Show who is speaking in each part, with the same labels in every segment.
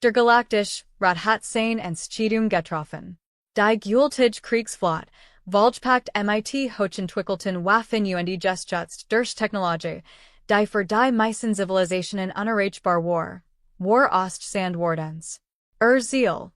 Speaker 1: Der galaktisch, Rat hat sein Entscheidung getroffen. Die Gültige Kriegsflotte, Volgepakt mit hochentwickelten Waffen und gestützt durch Technologie, die für die meisten Zivilisationen unerreichbar war. War Ostsandwardens. Ziel.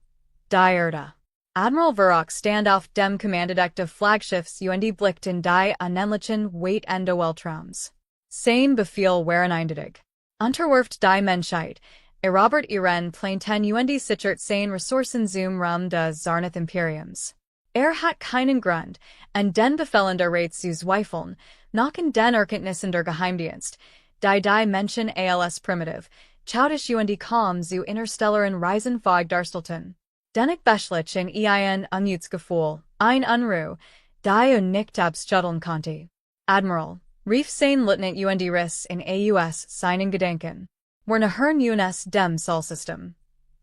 Speaker 1: Die Erde. Admiral Verrock stand auf dem Kommandodeck des Flaggschiffs und blickt in die unendlichen Weiten des Weltraums. Sein Befehl waren eindeutig. Unterwerft die Menschheit, Robert ihren Planeten und sichert sein Ressourcen zum Raum des Zarnath Imperiums. Hat keinen Grund, an den Befehlen der Rat zu zweifeln, noch in den Erkenntnissen der Geheimdienst, die Menschen als primitiv, chaotisch und kaum zu interstellaren Reisen fähig darstellten. Dennoch beschlich in ein Unmutsgefühl, ein Unruhe, die nicht abschütteln konnte. Admiral, rief sein Lieutenant und Riss in aus seinen Gedenken. Wir nähern uns dem Solsystem.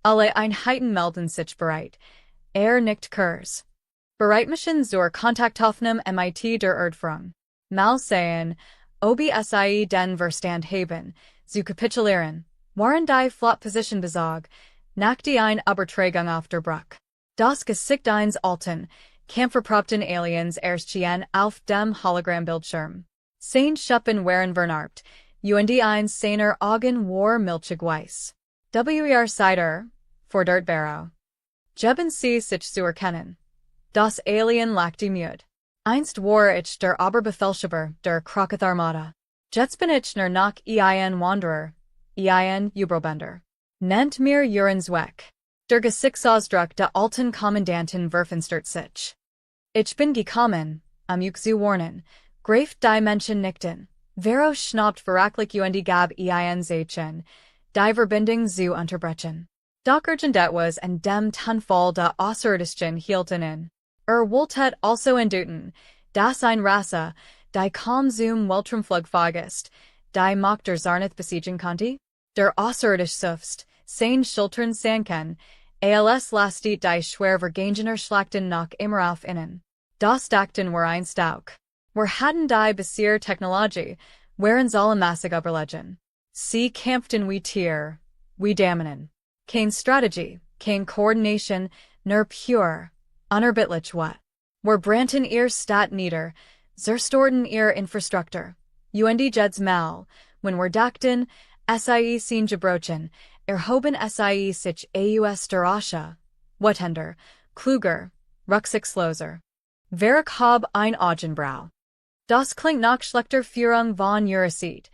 Speaker 1: Alle Einheiten melden sich bereit. Nicht Kurs. Bereitmischen zur Kontaktaufnahme mit der Erdfrung. Mal sehen, ob sie den Verstand haben, zu kapitulieren, waren die Flottposition besog, nach die Übertragung auf der Brücke. Das Gesicht eines alten, kampfverprobten Aliens erschien auf dem Hologrammbildschirm. Sein Schuppen waren vernarbt, und eins seiner Augen war milchig weiß. Seid fordert Barrow. Geben Sie sich zu erkennen. Das Alien lachte müde. Einst war ich der Oberbefehlshaber der Krokoth-Armada. Jetzt bin ich nur noch ein Wanderer, ein Übrobender. Nennt mir Ihren Zweck. Der Gesichtsausdruck der alten Kommandantin verfinstert sich. Ich bin gekommen, euch zu warnen, Greift die Menschen nickten. Vero schnappt verracklich und gab ein Zeichen, die Verbindung zu unterbrechen. Doch urgent was an dem Tonfall der Außerirdischen hielten in. Wollte also enduten, dass ein Rasse, die kaum zum Weltraumflug ist, die Macht der Zarnath besiegen konnte? Der Außerirdisch suffst, sein Schultern sanken, als lastet die schwer vergangener Schlachten noch immer auf innen. Das dachten wir einst auch. Wir hatten die Besier Technologie, waren alle massig überlegen. Sie kämpften wie Tier, wie Dämonen. Kein Strategie, kein Koordination, nur pure, unerbittlich what. Wir brannten ihr Stadt nieder, zerstorten ihr Infrastruktur. Und jeds Mal, wenn wir dachten, sie sind gebrochen, erhoben sie sich aus der Asche. Wetender, kluger, rücksichtsloser. Wer hab ein Augenbrau. Das klingt nach schlechter Führung von ihrer Seite.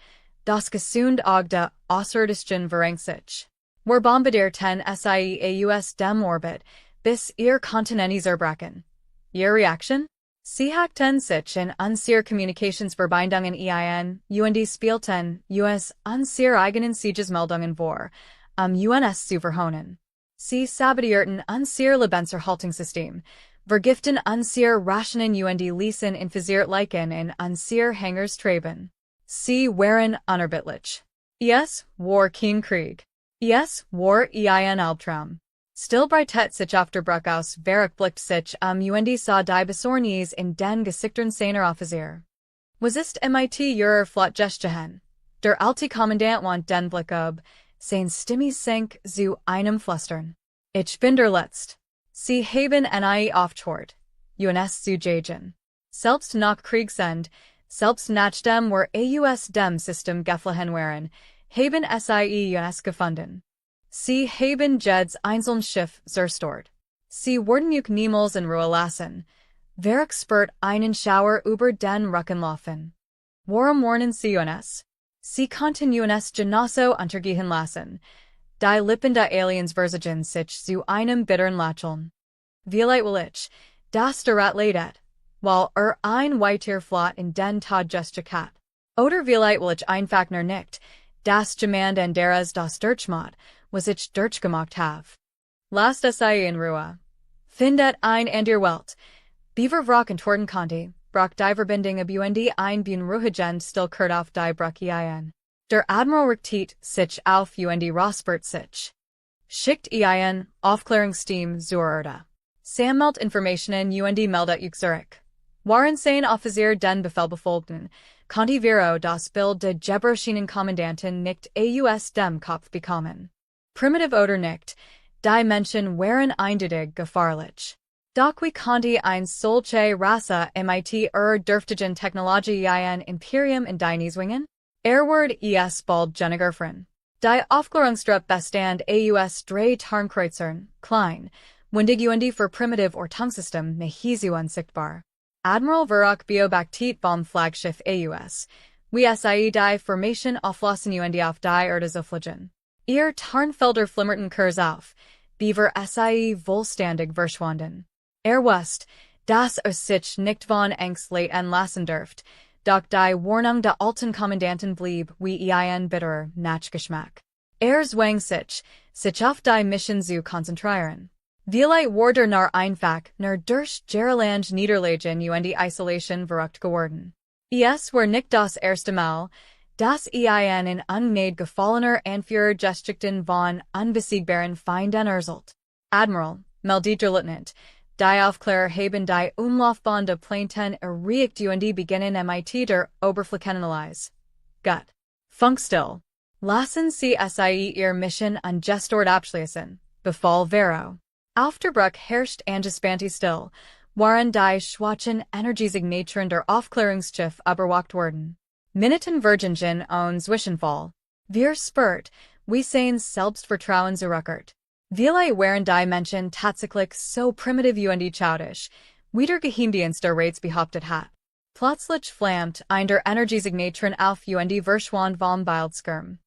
Speaker 1: Das gesund Auge der Außerirdischen verrenkt sich. Wir bombardierten sie aus dem Orbit, bis ihr Kontinente zerbrechen. Ihre Reaktion? Sie hackten sich in unsere Kommunikationsverbindungen ein, und spielten uns unsere eigenen Siegesmeldungen vor, uns zu verhohnen. Sie sabotierten unser Lebenserhaltungssystem, vergiften unsere Rationen und ließen infiziert Leichen in unsere Hangars treiben. Sie waren unerbittlich. Es war kein Krieg. Es war ein Albtraum. Still breitet sich auf der Brücke aus, Verrock blickt sich und sah die Besorgnis in den Gesichtern seiner Offizier. Was ist mit ihrer Flottgestehen? Der alte Kommandant wand den Blick ab, sein Stimme sank zu einem Flüstern. Ich bin der Letzt. Sie haben nie aufgehört, uns zu jagen. Selbst nach Kriegsend, selbst nachdem wir aus dem System geflohen waren, haben sie uns gefunden. Sie haben jedes einzelne Schiff zerstört. Sie wurden euch niemals in Ruhe lassen. Verrock spürt einen Schauer über den Rücken laufen. Warum warnen Sie uns? Sie konnten uns genauso untergehen lassen. Die Lippen der Aliens versagen sich zu einem bitteren Lächeln. Vielleicht will ich, dass der Rat leidet, weil ein weiter Flot in den Tod gesteckt hat. Oder vielleicht will ich einfach nur nicht, dass jemand anderes das durchmacht, was ich durchgemacht habe. Lasst sie in Ruhe. Findet ein ander Welt. Beaver Vrock und Torten Conti, Brock die Verbindung ab und ein Bunruhigend still kurt auf die Brücke ein. Der Admiral richtet sich auf und Rospert sich. Schickt ein Aufklärungsteam zur Erde. Sammelt Informationen und meldet euch zurück. Waren sein Offizier den Befehl befolgten, konnte Vero das Bild der Gebrochenen Kommandantin nicht aus dem Kopf bekommen. Primitive oder nicht, die Menschen waren eindeutig gefahrlich. Doch wie konnte ein solche Rasse mit dürftigen Technologie ein Imperium in die Nieswingen? Ward es bald Jennigerfrin. Die Aufklärungsgruppe bestand aus drei Tarnkreuzern, klein, windig für Primitive Ortungssystem mehizu unsichtbar. Admiral Verrock beobachtet vom Flaggschiff aus. Wie sie die Formation auflassen auf die Erde fliegen. Ihr Tarnfelder flimmerten Kurs auf, beaver sie wohlstandig verschwanden. Wust, dass sich nicht von Angst leiten lassen dürft, doch die Warnung der alten Kommandanten blieb wie ein bitterer Nachgeschmack. Zwang sich auf die Mission zu konzentrieren. Vielleicht wurde nach einfach nur durch Gerland Niederlagen die Isolation verrückt geworden. Es war nicht das erste Mal, dass ein in Ungnade gefallener Anführer geschickten von unbesiegbaren Feinden erzählt. Admiral, meldet der Lieutenant, die Aufklärer haben die Umlaufbahn der Planeten erreicht beginnen mit der Oberflächenanalyse. Gut. Funkstill. Lassen Sie ihr Mission ungestört abschließen, befahl Vero. Auf der Brücke herrscht angespannte Still, waren die schwachen Energiesignaturen der Aufklärungsschiff überwacht worden. Minuten Virgingen und Zwischenfall. Wir spürt, wie sein Selbstvertrauen zurückkehrt. Vielleicht waren die Menschen tatsächlich so primitiv und childish, wie der Geheimdienst der Rates behauptet hat. Plötzlich flammt ein der Energiesignaturen auf und verschwand vom Bildschirm.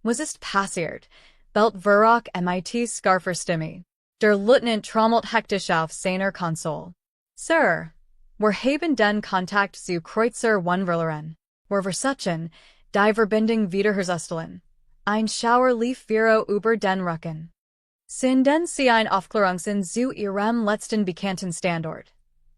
Speaker 1: Was ist passiert? Bellt Verrock mit scharfer Stimme. Der Lieutenant trommelt hektisch auf seiner Konsole. Sir, wir haben den Kontakt zu Kreuzer Unverlierer. Wir versuchen, die Verbindung wiederherzustellen. Ein Schauer lief Vero über den Rücken. Sind Sie ein Aufklärungsin zu Ihrem letzten bekannten Standort?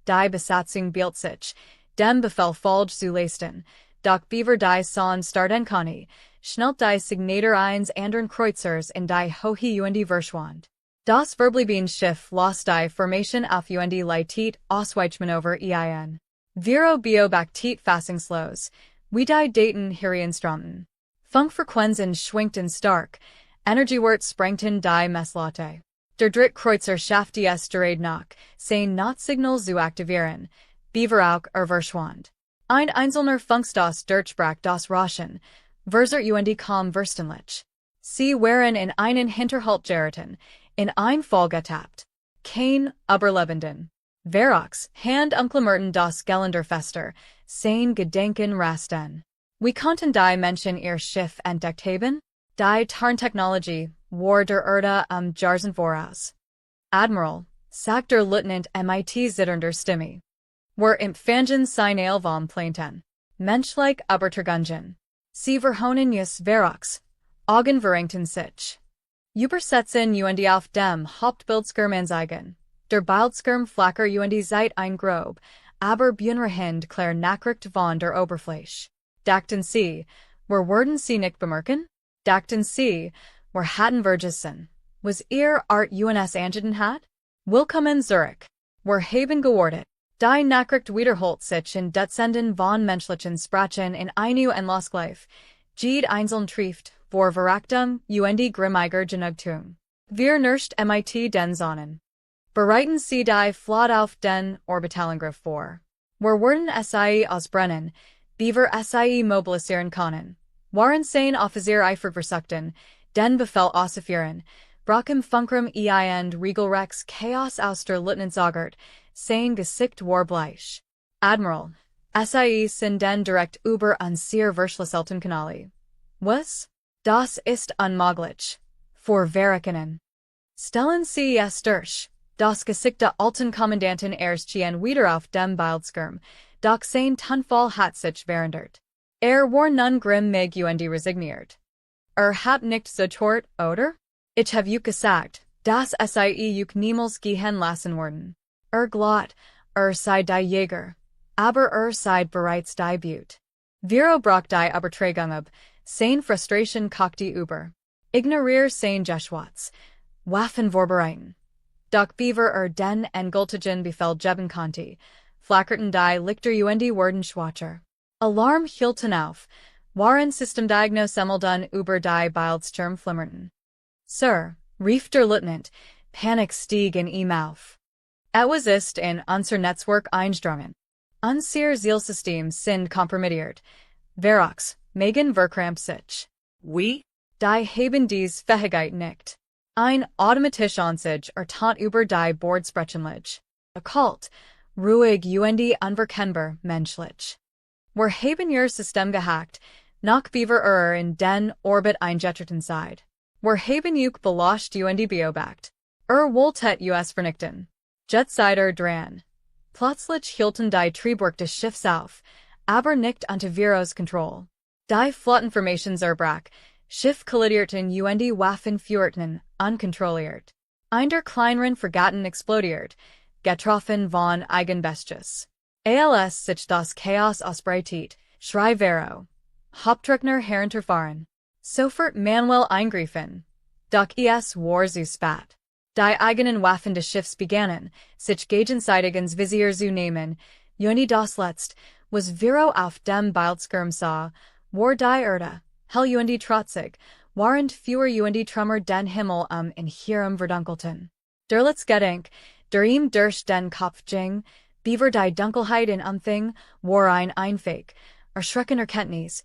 Speaker 1: Die Besatzung behielt sich, dem Befehl falsch zu leisten, doch beaver die Son starten konnte, schnellt die Signator eines anderen Kreuzers in die Hohe und verschwand. Das verbliebene Schiff los die Formation auf und leitet Ausweichmanöver ein. Vero beobachtet fassungslos, wie die Daten herinströmten. Funkfrequenzen schwankten stark, Energiewert sprengten die Messlatte. Der Drittkreuzer schaffte es gerade noch, sein Notsignal zu aktivieren, beaver auch verschwand. Ein einzelner Funkstoß durchbrach das Rauschen, verzert und kaum verständlich. Sie waren in einen Hinterhalt geraten, in ein Fall getappt. Kein Überlebenden. Verrocks Hand umklammerten das Geländer fester, sein Gedenken rasten. Wie konnten die Menschen ihr Schiff entdeckt haben? Die Tarntechnologie war der Erde Jahrzehnten voraus. Admiral, sagt der Lieutenant mit zitternder Stimme. Wir empfangen Signal vom Planeten. Menschlich Übertragungen. Sie verhonen Verrocks. Augen verengten sich. Übersetzen und auf dem Hauptbildschirm anzeigen. Der Bildschirm flacker und seit ein grob, aber bunrehend klar Nachricht von der Oberfläche. Dachten Sie, wir würden Sie nicht bemerken? Dachten Sie, wir hatten vergessen, was Ihr Art UNS angegeben hat? Willkommen zurück. Wir haben gewartet. Die Nachricht wiederholt sich in Dutzenden von menschlichen Sprachen in eine Endlosgleich. Jede einzeln trifft, vor Verachtung und grimmiger Genugtuung. Wir nicht mit den Sonnen. Bereiten Sie die Flotte auf den Orbitalangriff vor. Wir werden sie ausbrennen, beaver sie mobilisieren können. Waren sein Offizier eifrig versuchten, den Befehl auszuführen, brachem Funkrum und Regelrex Chaos aus der Lieutenant sagert, sein Gesicht war bleich. Admiral, sie sind den direkt über unsere Verschlüsselten Kanäle. Was? Das ist unmöglich. Verwerken. Stellen Sie es durch. Das Gesicht der alten Kommandantin erschien wieder auf dem Bildschirm, doch sein Tonfall hat sich verändert. War nun grimmig und resigniert. Hat nicht zertort, oder? Ich hab euch gesagt, dass sie euch niemals gehen lassen werden. Glott, seid die Jäger, aber seid bereits die Beut. Vero brach die Übertragung ab, sein Frustration kochte über. Ignorier sein Jeschwatz. Waffen vorbereiten. Doch beaver den endgültigen Befehl geben konnte, flackerten die Lichter und wurden schwacher. Alarm hielten auf, waren Systemdiagnosemmelden über die Bildschirm flimmerten. Sir, rief der Lieutenant, Panik stieg in ihm auf. Was ist in unser Netzwerk eingedrang. Unser Zielsystem sind kompromittiert. Verox, Megan verkrampt sich.
Speaker 2: Oui?
Speaker 1: Die haben dies Fähigkeit nicht. Ein automatisch Ansage tant über die Bordsprechenlich. Occult, ruhig und unverkennbar menschlich. Wir haben ihr System gehackt, nach Beaver in den Orbit eingetreten seid. Wir haben euch beloscht und beobachtet. Wolltet us vernichten. Jetsider dran. Plötzlich hielten die Triebwerke des Schiffs auf, aber nicht unter Veros Kontrolle. Die Flottenformations erbrach, Schiff kollidierten und Waffen führten, unkontrolliert. Der kleineren Fregatten explodiert, getroffen von Eigenbestes. Als sich das Chaos ausbreitet, schrie Vero. Hauptreckner herunterfahren. Sofort manuell eingreifen. Doch es war zu spät. Die eigenen Waffen des Schiffs begannen, sich gegenseitigens Visier zu nehmen, und das letzt, was Vero auf dem Bildschirm sah, war die Erde, hell und trotzig, warend fewer und Trümmer den Himmel in ihrem verdunkelten. Der Gedenk, der ihm durch den Kopf ging, beaver die Dunkelheit in Umfing, war ein Einfake, erschreckender Kenntnis.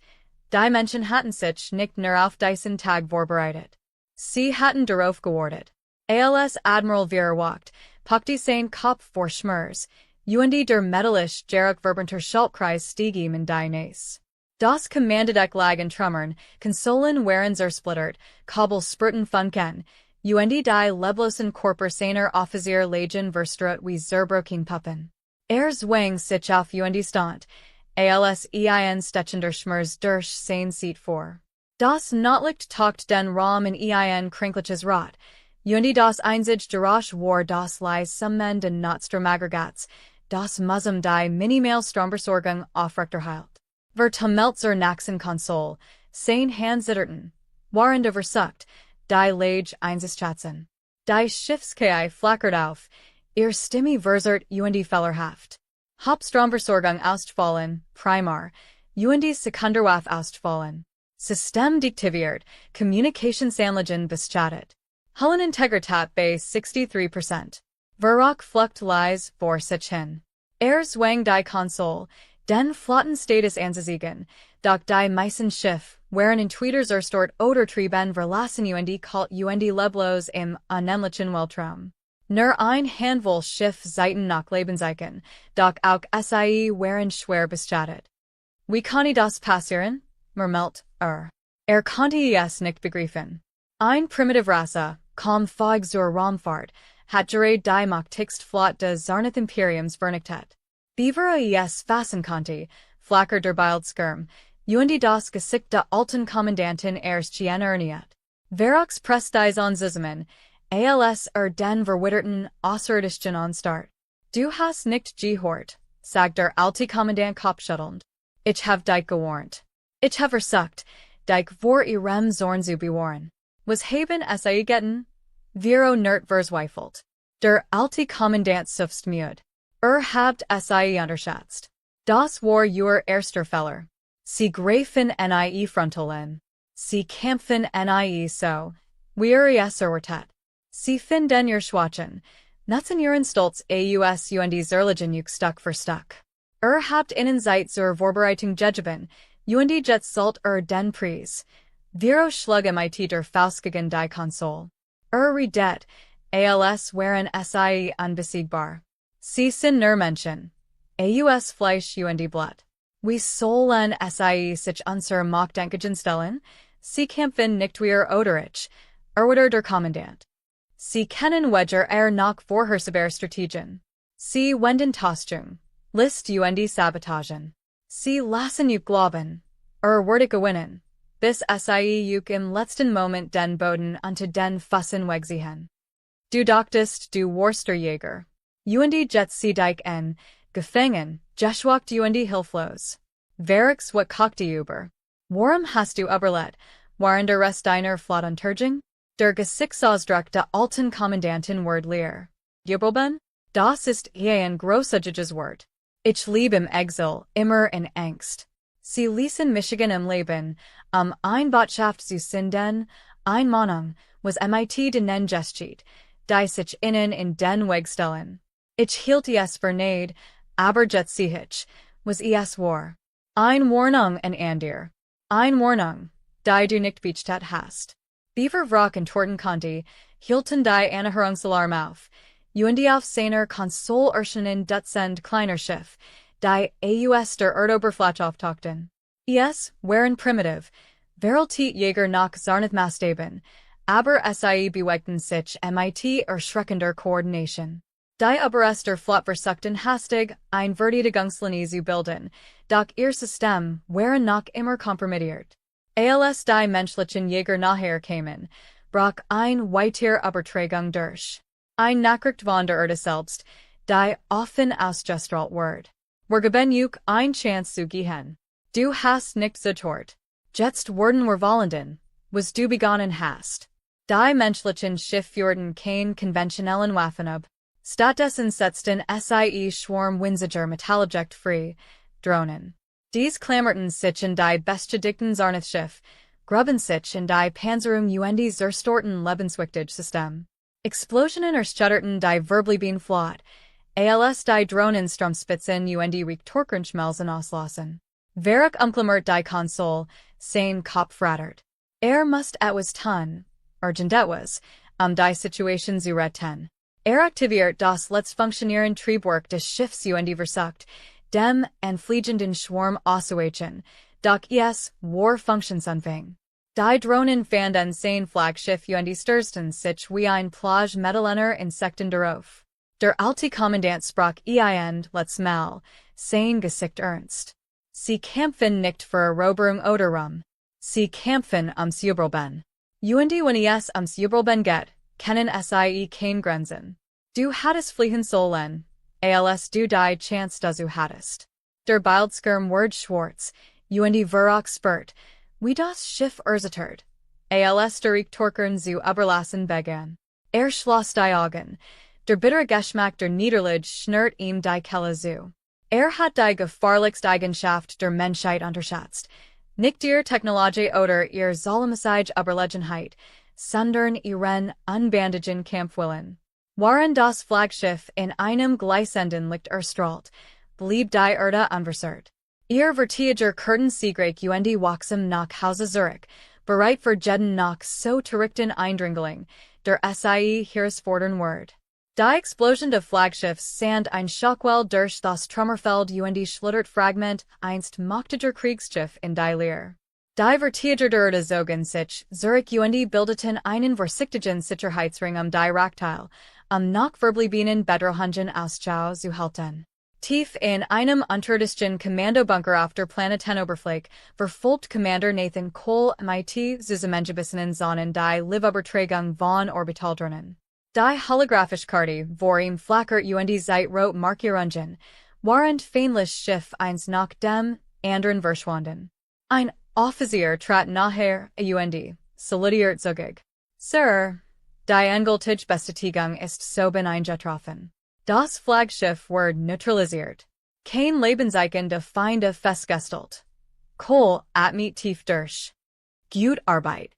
Speaker 1: Die Menschen hatten sich nicht nur auf diesen Tag vorbereitet. Sie hatten darauf gewartet. Als Admiral Vera walked, packte sein Kopf vor Schmerz, und der metallisch Jarek verbenter Schaltkreis stieg ihm in die Näs. Das Kommandodeck lag in Trümmern, Konsolen waren zersplittert, Kabel sprühten funken, und die leblosen Körper seiner Offizier lagen verstrut wie zerbrochene Puppen. Zwang sich auf und stand, als stechender Schmerz durch sein Seat vor. Das Notlicht taugt den Raum in kränkliches Rot, und das einzig Geräusch war das leis Summen den Notstromagregats, das Mussum die minimal Stromversorgung aufrechterhält. Tumult zur Naxen Konsole, sein Hand zitterten, waren versucht, die Lage einzuschätzen. Die Schiffskai flackert auf, ihr Stimme verzert und fellerhaft. Hauptstromversorgung ausfallen, primar, und Sekunderwaff ausfallen. System deaktiviert, Kommunikationsanlagen beschattet. Hullenintegritat bei 63%. Verrock flucht leis vor sich hin. Zwang die Konsole, den Flottenstatus anzuziehen, doch die meisten Schiff, waren in Tweeters erstort oder Trieben verlassen und kalt und leblos im unähnlichen Weltraum. Nur ein Handvoll Schiff seiten nach Lebenszeichen, doch auch SIE waren schwer bestattet. Wie kann das passieren? Murmelt konnte es nicht begreifen. Ein primitive Rasse, kaum fähig zur Raumfahrt, hat gerade die machtigste Flotte des Zarnath Imperiums vernichtet. Beaver es fassen konnte, flacker der Bildschirm, und das Gesicht der alten Kommandantin erniert. Verox presst dies an zusammen, als den verwitterten Außerirdischen anstart. Du hast nicht gehört, sagt der alte Kommandant kopfschüttelnd. Ich hab dich gewarnt. Ich hab versucht, dich vor ihrem Zorn zu bewahren. Was haben sie getan? Vero nert verzweifelt. Der alte Kommandant suffst müde. Habt sie unterschätzt. Das war ihr erster Fehler. Sie greifen nie frontal. Sie kämpfen nie so, wie es erwartet. Sie finden ihr Schwachen, nutzen ihren Stolz aus und zerlegen euch Stück für Stück. Habt ihnen Zeit zur Vorbereitung gegeben, und jetzt sollt den Preis. Vero schlug mit der Faust gegen die Konsole. Redet, als waren sie unbesiegbar. Sie sind nur Menschen. Aus Fleisch und Blut. Wie sollen sie sich unser Machtdenken stellen? Sie kämpfen nicht wie Oderich, oder der Kommandant. Sie kennen Wedger nach vorhersehbar Strategien. Sie wenden Tastung, List und Sabotagen. Sie lassen euch glauben, werdet gewinnen, bis sie euch im letzten Moment den Boden unter den Füßen wegziehen. Du dachtest, du warst der Jäger. Und jetzt sie dich gefangen, geschwackt und hilflos. Verix wat kochte über. Warum hast du überlebt, waren der Rest deiner Flottenturgung? Der Gesichtsausdruck der alten Kommandantin ward leer. Jubelben? Das ist ein großartiges Wort. Ich lebe im Exil, immer in Angst. Sie ließen Michigan im Leben, ein Botschaft zu senden, Ein Meinung, was MIT den Gestcheat, die sich innen in den Weg stellen. Ich hielt es für nade, aber jetzt sehe ich, was es war. Ein Warnung en Andir. Ein Warnung, die du nicht beachtet hast. Beaver Vrock und Torten Conti, hielten die Anahörungsalarm auf, und auf seiner Konsole erscheinen Dutzend kleiner Schiff, die aus der Erdoberfläche auftauchten. Es waren primitiv, Veraltet Jäger nach Zarnethmaßstäben, aber sie bewegten sich mit erschreckender Koordination. Die Oberester Flott versuchten hastig, ein Verteidigungslinie zu bilden, doch ihr System waren noch immer kompromittiert. Als die menschlichen Jäger nachher kamen, brach ein weitere Übertragung durch. Ein Nachricht von der Erde selbst, die offen ausgestrahlt wird. Wir geben euch ein Chance zu gehen. Du hast nicht zertort. Jetzt werden wir wollenden, was du begonnen hast. Die menschlichen Schiff führten kein konventionellen Waffen ab. Stattdessen setzten sie Schwarmwinziger Metallobjekt frei, Drohnen. Dies klammerten sich in die beschädigten Zarnethschiff, gruben sich in die Panzerung und zerstorten Lebenswichtig-System. Explosionen erschütterten die Verblieben Flot, als die Drohnen Stromspitzen und Rektorkenschmelzen auslassen. Verek umklammert die Konsole, sein Kopf rattert. Must etwas tun, urgent etwas, die Situation zu retten. Aktiviert das letzte Funktionieren Triebwerk des Schiffs und versucht, dem entfliegenden Schwarm auszuweichen, doch es war Funktionsanfang. Die Drohnen fanden sein Flaggschiff und stürzten sich wie ein Plage Metallener Insekten darauf. Der alte Kommandant sprach letztes Mal, sein Gesicht ernst. Sie kämpfen nicht für Eroberung oder Ruhm. Sie kämpfen Überleben. Und wenn es Überleben geht, kennen sie keine Grenzen. Du hattest fliehen sollen, als du die Chance dazu hattest. Der Bildschirm wurde schwarz, und Verrock spürt, wie das Schiff erzittert, als der Rektorkern zu überlassen begann. Schloss die Augen, der bittere Geschmack der Niederlage schnürt ihm die Kehle zu. Hat die gefahrlichste Eigenschaft der Menschheit unterschätzt, nicht ihr Technologie oder ihr sollemissige Überlegenheit, sondern ihren unbandigen Kampfwillen. Waren das Flaggschiff in einem gleißenden Licht erstrahlt, blieb die Erde unversehrt. Ihr vertiger Curtin Siegreich und Waxam nach Hause Zurich, bereit für jeden nach so terrichten Eindringling, der sie herausfordern wird. Die Explosion des Flaggschiffs sand ein Schockwell durch das Trümmerfeld und schlittert Fragment einst machtiger Kriegsschiff in die Leer. Die Vertiger der Erde zogen sich, Zurich und bildeten einen vorsichtigen Sicherheitsring die Rakteil, nach verbliebenen Bedrohungen Ausschau zu halten. Tief in einem unterirdischen Kommandobunker auf der Planetenoberfläche verfolgt Commander Nathan Cole MIT Zusammengebissenen Zonen die Liveübertragung von Orbitaldrohnen. Die holographische Karte, vor ihm flackert und Zeitrot Markierungen, waren feindlich Schiff eins nach dem anderen verschwunden. Ein Offizier trat nachher und saludiert zugig. Sir, die endgültige Bestätigung ist soeben eingetroffen. Das Flaggschiff wurde neutralisiert. Kein Lebenszeichen der Feinde festgestellt. Cole atmet tief durch. Gut Arbeit.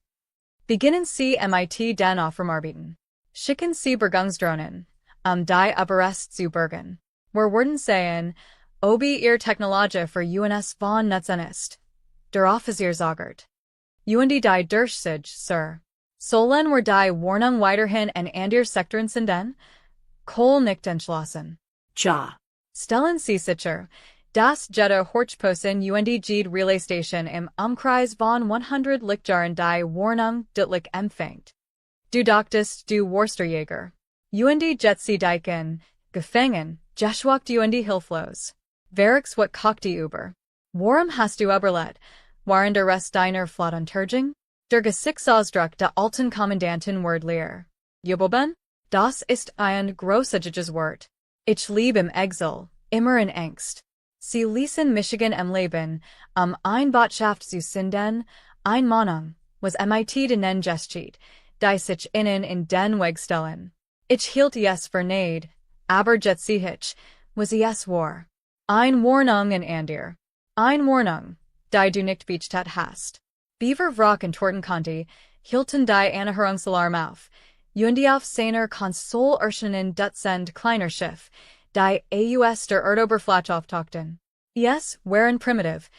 Speaker 1: Beginnen Sie mit den Aufräumarbeiten. Schicken Sie Bergungsdrohnen, die Überreste zu bergen. Wir werden sehen, ob ihr Technologie für uns von Nutzen ist. Der Offizier sagert. Und die Durchsicht, Sir. Sollen wir die Warnung weiterhin in andere Sektoren senden? Cole nickt entschlossen.
Speaker 2: Ja.
Speaker 1: Stellen Sie sicher, dass jede Horchposten und jede Relaystation im Umkreis von 100 Lichtjahren die Warnung deutlich empfängt. Du dachtest, du Worsterjäger. Und Jetsi Diken, gefangen, geschwackt und hilflos. Verix wat kocht über. Warum hast du überlet, waren der Rest deiner Flottenturging? Der Gesichtsausdruck der alten Kommandantin ward leer. Jubelben? Das ist ein großartiges Wort. Ich lebe im Exil, immer in Angst. Sie ließen Michigan im Leben, ein Botschaft zu senden, ein Mahnung, was mit den Gestcheat, die sich innen in den Weg stellen. Ich hielt es für nade, aber jetzt sehe ich, was es war. Ein Warnung en Andir. Ein Warnung, die du nicht beachtet hast. Beaver Vrock und Torten Conti, hielten die Anahörungsalarm auf. Und auf seiner Konsole erschienen Dutzend kleiner Schiff, die aus der Erdoberfläche auftauchten. Es waren primitiv,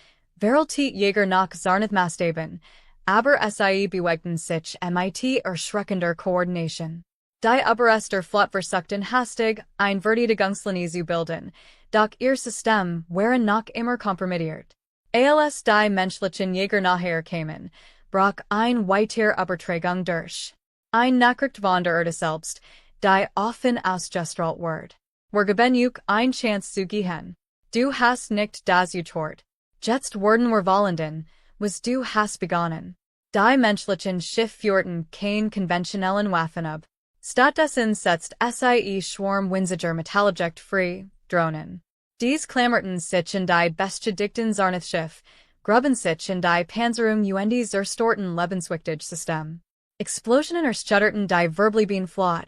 Speaker 1: veraltet Jäger nach Zarnith-Maßstäben, aber sie bewegten sich mit erschreckender Koordination. Die Oberst der Flotte versuchten hastig, ein Verteidigungslinie zu bilden, doch ihr System waren noch immer kompromittiert. Als die menschlichen Jäger nachher kamen, brach ein weiter Übertragung durch. Ein Nachricht von der Erde selbst, die offen ausgestrahlt wird. Wir geben euch ein Chance zu gehen. Du hast nicht das getort. Jetzt werden wir wollenden, was du hast begonnen. Die menschlichen Schiff führten kein konventionellen Waffen ab. Stattdessen setzt sie Schwarm winziger Metallobjekt frei, Drohnen. Dies klammerten sich in die beschädigten Zarnith-Schiff, gruben sich in die Panzerung und zerstörten Lebenswichtig System. Explosionen erschütterten die Verblieben Flotte,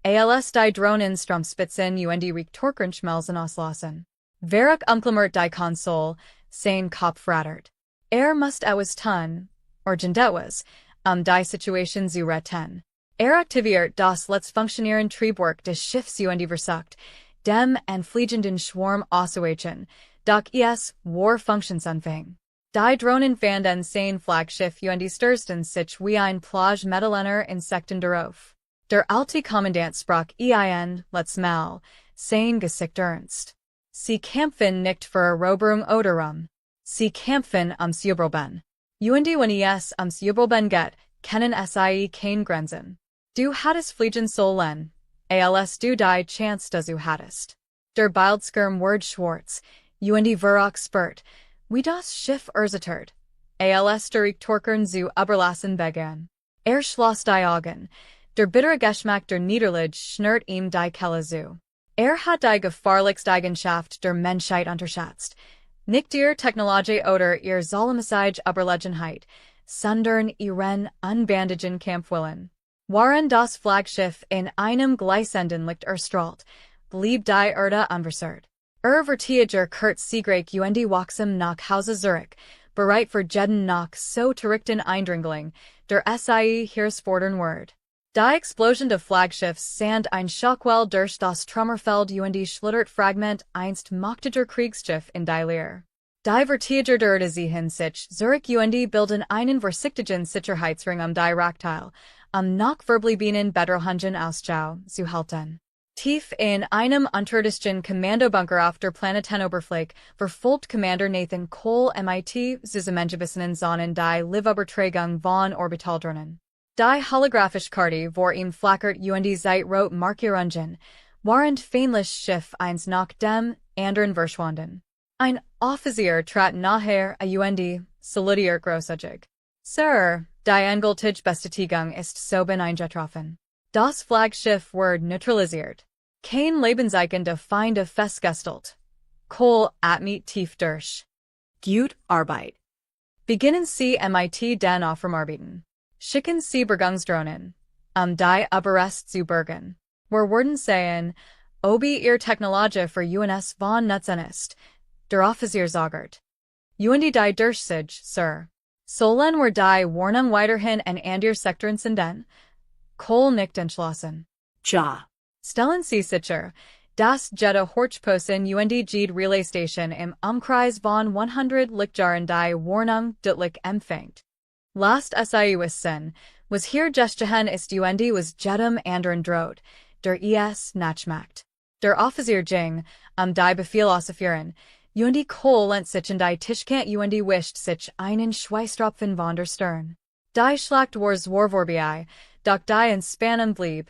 Speaker 1: als die Drohnen Stromspitzen und Reaktorenschmelzen auslassen. Verach umklammert die Konsole, sein Kopf rattert. Musst etwas tun, urgent etwas, die Situation zu retten. Aktiviert das letzt funktionieren Triebwerk des Schiffs und versucht, dem entfliegenden Schwarm auszuweichen, doch es war Funktionsanfang. Die Drohnen fanden sein Flaggschiff und stürzten sich wie ein Plage metallener Insekten darauf. Der alte Kommandant sprach letztes Mal, sein Gesicht ernst. Sie kämpfen nicht für Eroberung oder Ruhm. Sie kämpfen ums Überleben. Und wenn es ums Überleben geht, kennen sie keine Grenzen. Du hattest fliegen sollen, als du die Chance dazu hattest. Der Bildschirm wurde schwarz, und war spürt, wie das Schiff erzittert, als der Reaktoren zu überlassen begann. Schloss die Augen, der bittere Geschmack der Niederlage schnürt ihm die Kehle zu. Hat die gefahrlichste Eigenschaft der Menschheit unterschätzt, nicht ihr Technologie oder ihr Solomesige Überlegenheit, sondern ihren unbandigen Kampfwillen. Waren das Flaggschiff in einem gleißenden Licht erstrahlt, blieb die Erde unversehrt. Vertiger Kurt Siegreich und Waxam nach Hause Zurich, bereit für jeden nach so verrückten Eindringling, der sie herausfordern wird. Die Explosion des Flaggschiffs sand ein Schockwell durch das Trümmerfeld und schlittert Fragment einst machtiger Kriegsschiff in die Leere. Die Vertiger der Erde sehen sich Zurich und bilden einen vorsichtigen Sicherheitsring die Rakteil, noch verbliebenen Bedrohungen Ausschau zu halten. Tief in einem unterirdischen Kommandobunker auf der Planetenoberfläche verfolgt Commander Nathan Cole MIT Zusammengebissen Zonen die Liveübertragung von Orbitaldrohnen. Die holographische Karte vor ihm flackert und seit rot Markierungen, warend feindlich Schiff eins nach dem anderen verschwunden. Ein Offizier trat nachher und salutiert großzügig. Sir, die endgültige Bestätigung ist soeben eingetroffen. Das Flaggschiff wurde neutralisiert. Kein Lebenszeichen der Feinde festgestellt. Cole atmet tief durch. Gut Arbeit. Beginnen Sie mit den Aufräumarbeiten. Schicken Sie Bergungsdrohnen, die Überreste zu bergen. Wir würden sehen, ob ihr Technologie für uns von Nutzen ist. Der Offizier sagert. Und die Durchsicht, Sir. Sollen wir die Warnung weiterhin in andere Sektoren senden? Cole nickt entschlossen.
Speaker 2: Ja.
Speaker 1: Stellen Sie sicher, dass jede Horchposten und jede Relaystation im Umkreis von 100 Lichtjahren die Warnung deutlich empfängt. Last sie wissen, was hier gestehen ist und was jedem anderen droht, der nachmacht. Der Offizier ging, die Befehl auszuführen, und Cole lehnt sich in die Tischkant und wischt sich einen Schweißtropfen von der Stirn. Die Schlacht war vorbei, doch die in Spannung blieb,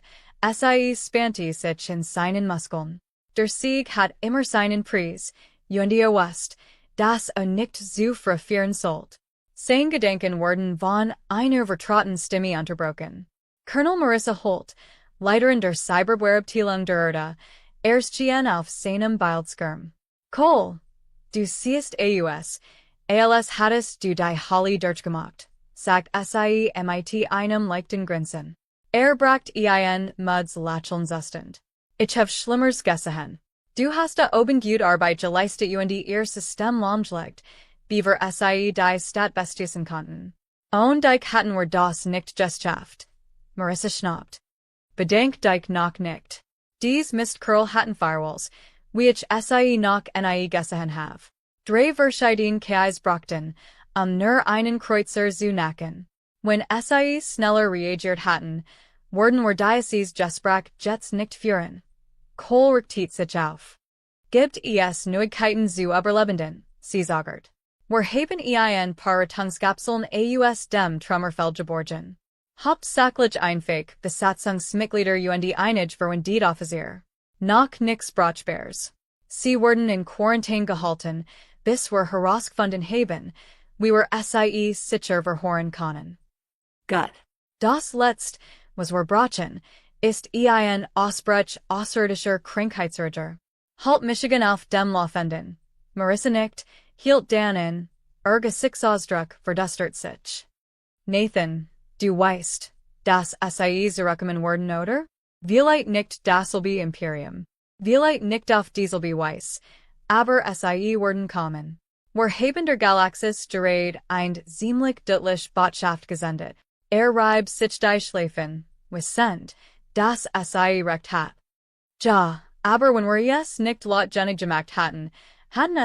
Speaker 1: spannte sich in seinen Muskeln. Der Sieg hat immer seinen Preis, und wusste, dass nicht zu verfehlen sollt. Sein Gedenken wurden von einer vertrauten Stimme unterbrochen. Colonel Marissa Holt, Leiterin der Cyberwehrabteilung der Erde, erschien auf seinem Bildschirm. Cole, du siehst als hattest du die Halle durchgemacht, sagt mit einem leichten Grinsen. Bracht ein Muds Lacheln zustend. Ich hab Schlimmers gesehen. Du hast da oben gut Arbeit geleistet und ihr System lahmgelegt, wie wir die Stadt bestießen konnten. Own Dyke hatten were das nicht Geschaft. Marissa schnappt. Bedenk Dyke noch nicht. Dies Mist Curl hatten Firewalls. Wie ich sie noch nie gesehen have. Drei Verschieden Kais Brockton, nur einen Kreutzer zu nacken. When sie schneller reagiert hatten, wurden were Diocese Gesprach Jets nicht führen. Kohl rückt sich auf. Gibt es Neuigkeiten zu Überlebenden, sie sagt. Wir haben ein paar Rettungskapseln aus dem Trümmerfeld geborgen. Hauptsächlich einfach Besatzungsmitglieder und die einige Verwendetoffizier. Noch nix Brachbears. Sie wurden in Quarantäne gehalten, bis wir herausgefunden haben, wie wir sie sicher verhören können.
Speaker 2: Gut.
Speaker 1: Das letzt, was wir brauchen, ist ein Ausbruch außerirdischer Krankheitserreger. Halt Michigan auf dem Laufenden. Marissa nickt, hielt dann in, Gesichtsausdruck verdustert sich. Nathan, du weißt, dass sie zurückkommen werden, oder? Vielleicht nicht dasselbe Imperium. Vielleicht nicht auf dieselbe Weise, aber sie werden kommen. Wir haben der Galaxis gerade ein ziemlich deutlich Botschaft gesendet. Reibt sich die Schläfen, wissend, dass sie recht hat. Ja, aber wenn wir es nicht lautgenig gemacht hatten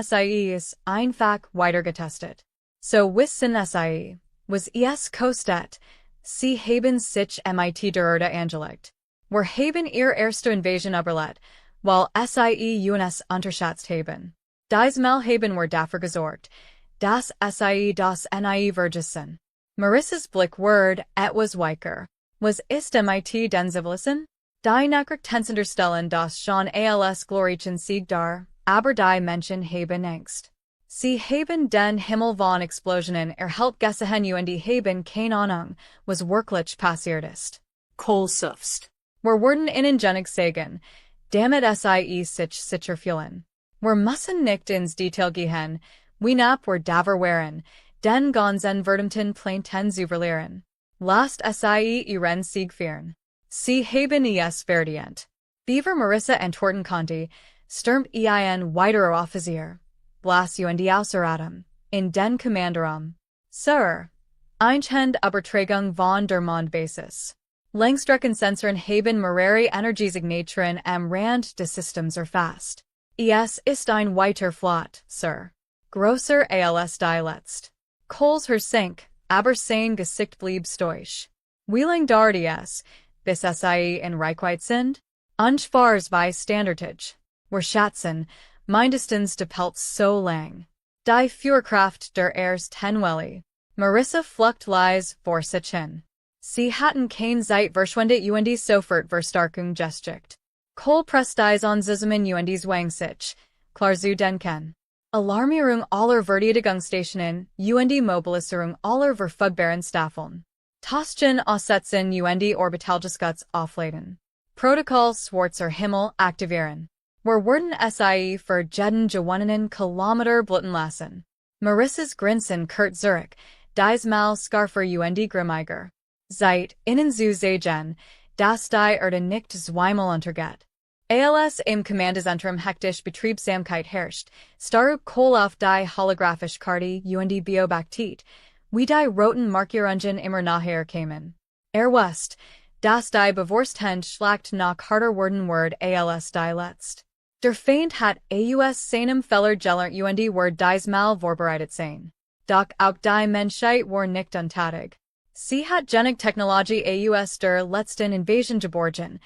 Speaker 1: sie es einfach weiter getestet. So wissen sie, was es kostet, sie haben sich mit der Erde angelegt. Wir haben ihre erste Invasion überlebt, weil sie uns unterschätzt haben. Diesmal haben wir dafür gesorgt, dass sie das nie vergessen. Marissa's Blick word etwas weicher. Was ist mit den Zivilisten? Die Nachrichten stellen das schon als glorreichen Sieg dar, aber die Menschen haben Angst. Sie haben den Himmel von Explosionen erhelpt gesehen und die haben keine Ahnung, was wirklich passiert ist.
Speaker 2: Kohl suffst.
Speaker 1: Wir werden ihnen genig sagen, damit sie sich sicher fühlen. Wir müssen nicht ins Detail gehen, wie knapp wir daver waren, den ganzen verdammten Planeten zu verlieren. Lasst sie ihren Sieg feiern. Sie haben es verdient. Beaver Marissa antworten konnte, stürmt ein weiterer Offizier. Blas und die Außeratem, in den Kommandoraum. Sir, Einhand Übertragung von der Mondbasis. Langstreckensensoren haben mehrere Energiesignaturen am Rand des Systems erfasst. Es ist ein weiter Flot, Sir. Grosser als die letzt. Kohls Sank, aber sein Gesicht blieb stoisch. Wie lang dauert es, bis sie in Reichweite sind? Unschwars wie Standardtage. Wir schätzen, mindestens doppelt so lang. Die Führerkraft der ersten Welle. Marissa flucht leise vor sich hin. Sie hatten keine Zeit verschwendet und sofort Verstärkung gestickt. Kohl presst dies an zusammen und zwang sich, klar zu denken. Alarmierung aller Verteidigungsstationen und Mobilisierung aller verfügbaren Staffeln. Taschen aussetzen und Orbitalgeschuts aufladen. Protokoll Schwarzer Himmel aktivieren. Wir werden sie für jeden gewonnenen Kilometer bluten lassen. Marissa's Grinsen Kurt Zurich, diesmal Scarfer und Grimmiger. Seit innen zu sehen, dass die Erde nicht zweimal untergeht. Als im Kommandozentrum hektisch Betriebsamkeit herrscht, starb Kohl auf die holographische Karte und beobachtet, wie die roten Markierungen immer nachher kamen. Wusste, dass die Bevorstend schlacht nach harter worden word als die letzt. Der Feind hat aus seinem Feller gelernt und word diesmal vorbereitet sein. Doch auch die Menschheit war nicht untätig. Sie hat genig Technologie aus der letzten Invasion geborgen,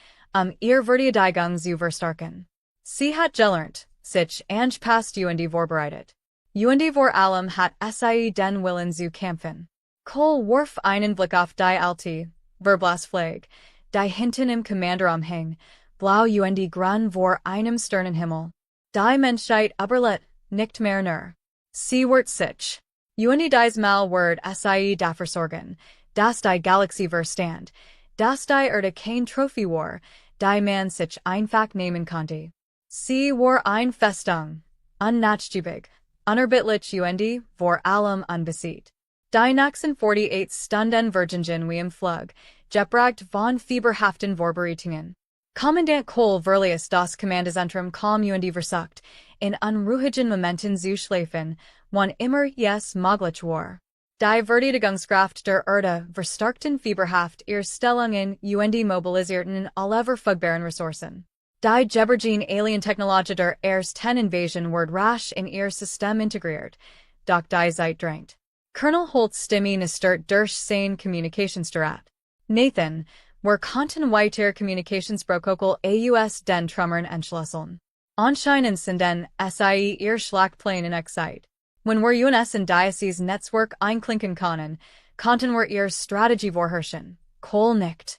Speaker 1: ihr Verteidigung zu verstärken. Sie hat gelernt, sich angepasst und vorbereitet. Und vor allem hat sie den Willen zu kämpfen. Kohl warf einen Blick auf die alte, Verblasflag, die hinten im Kommandoraum hing, blau und grün vor einem Sternenhimmel. Die Menschheit überlebt nicht mehr nur. Sie wird sich. Und diesmal wird sie dafür sorgen, dass die Galaxie verstand, dass die Erde kein Trophy war, die man sich einfach nehmen konnte. Sie war ein Festung, unnachgiebig, unerbittlich und vor allem unbesiegt. Die nächsten 48 Stunden Virgingen wie im Flug, gebracht von fieberhaften Vorbereitungen. Kommandant Kohl verließ das Kommandozentrum kaum und versucht, in unruhigen Momenten zu schlafen, wann immer es möglich war. Die Verteidigungskraft der Erde verstärkten Fieberhaft ihre Stellungen und mobilisierten alle verfügbaren Ressourcen. Die Gebergene Alientechnologie der ersten Invasion ward rasch in ihr System integriert, doch die Zeit drängt. Colonel Holt's Stimme nestert durch sein Kommunikationsgerät. Nathan, were konnten weiter Kommunikationsprotokoll aus den Trümmern entschlüsseln. Anscheinend sind den SIE ihr Schlachtplänen excite. When wir uns in dieses Netzwerk einklinken konnten wir ihr Strategie vorherrschen. Kohl nicht.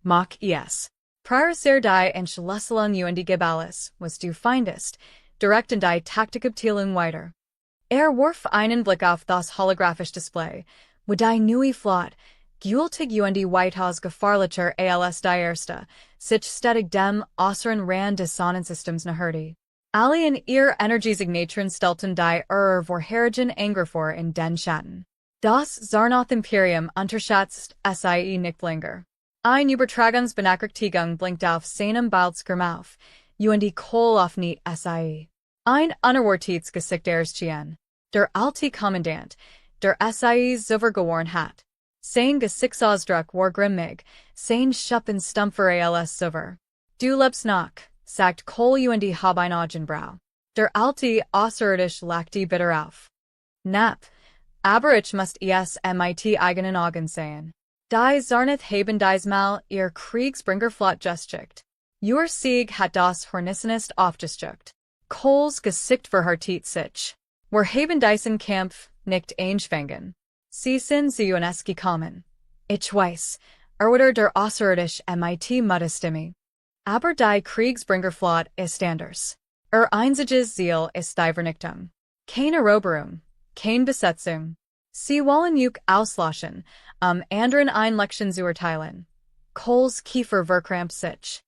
Speaker 1: Mach es. Prior die Entschlüsselung und die Geballis, was du findest, direkt in die Taktikabteilung weiter. Warf einen Blick auf das holographische Display, wo die neue Flot, gültig und die White House gefahrlicher als die erste, sich stetig dem äußeren Rand des Sonnensystems näherte. Alle in ihr Energiesignaturen stellten die vorherigen Angriff in den Schatten. Das Zarnoth-Imperium unterschätzt sie nicht länger. Ein Übertragungsbenachrichtigung blinkt auf seinem Bildschirm auf, und die Kohl auf nie sie. Ein unerwartetes Gesicht erschien. Der alte Kommandant, der sie souvergeworfen hat. Sein Gesichtsausdruck war grimmig, sein Schuppen stumpfer als souver. Du lebst noch, sagt Kohl und die hab ein Augenbrau. Der alte Außerirdische lachte bitter auf. Nap, aber ich muss es mit eigenen Augen sehen. Die Zarnoth haben diesmal ihr Kriegsbringerflot gestückt. Ihr Sieg hat das Hornissenist aufgestückt. Kohls Gesicht verhärtet sich. Wir haben diesen Kampf nicht einschwingen. Sie sind zu uns gekommen. Ich weiß, oder der Außerirdische mit Mutterstimme. Aber die Kriegsbringerflot ist anders. Einziges Ziel ist die Vernichtung. Keine Eroberung, keine Besetzung. Sie wollen euch auslöschen, anderen Einlection zu erteilen. Kohls Kiefer verkrampft sich.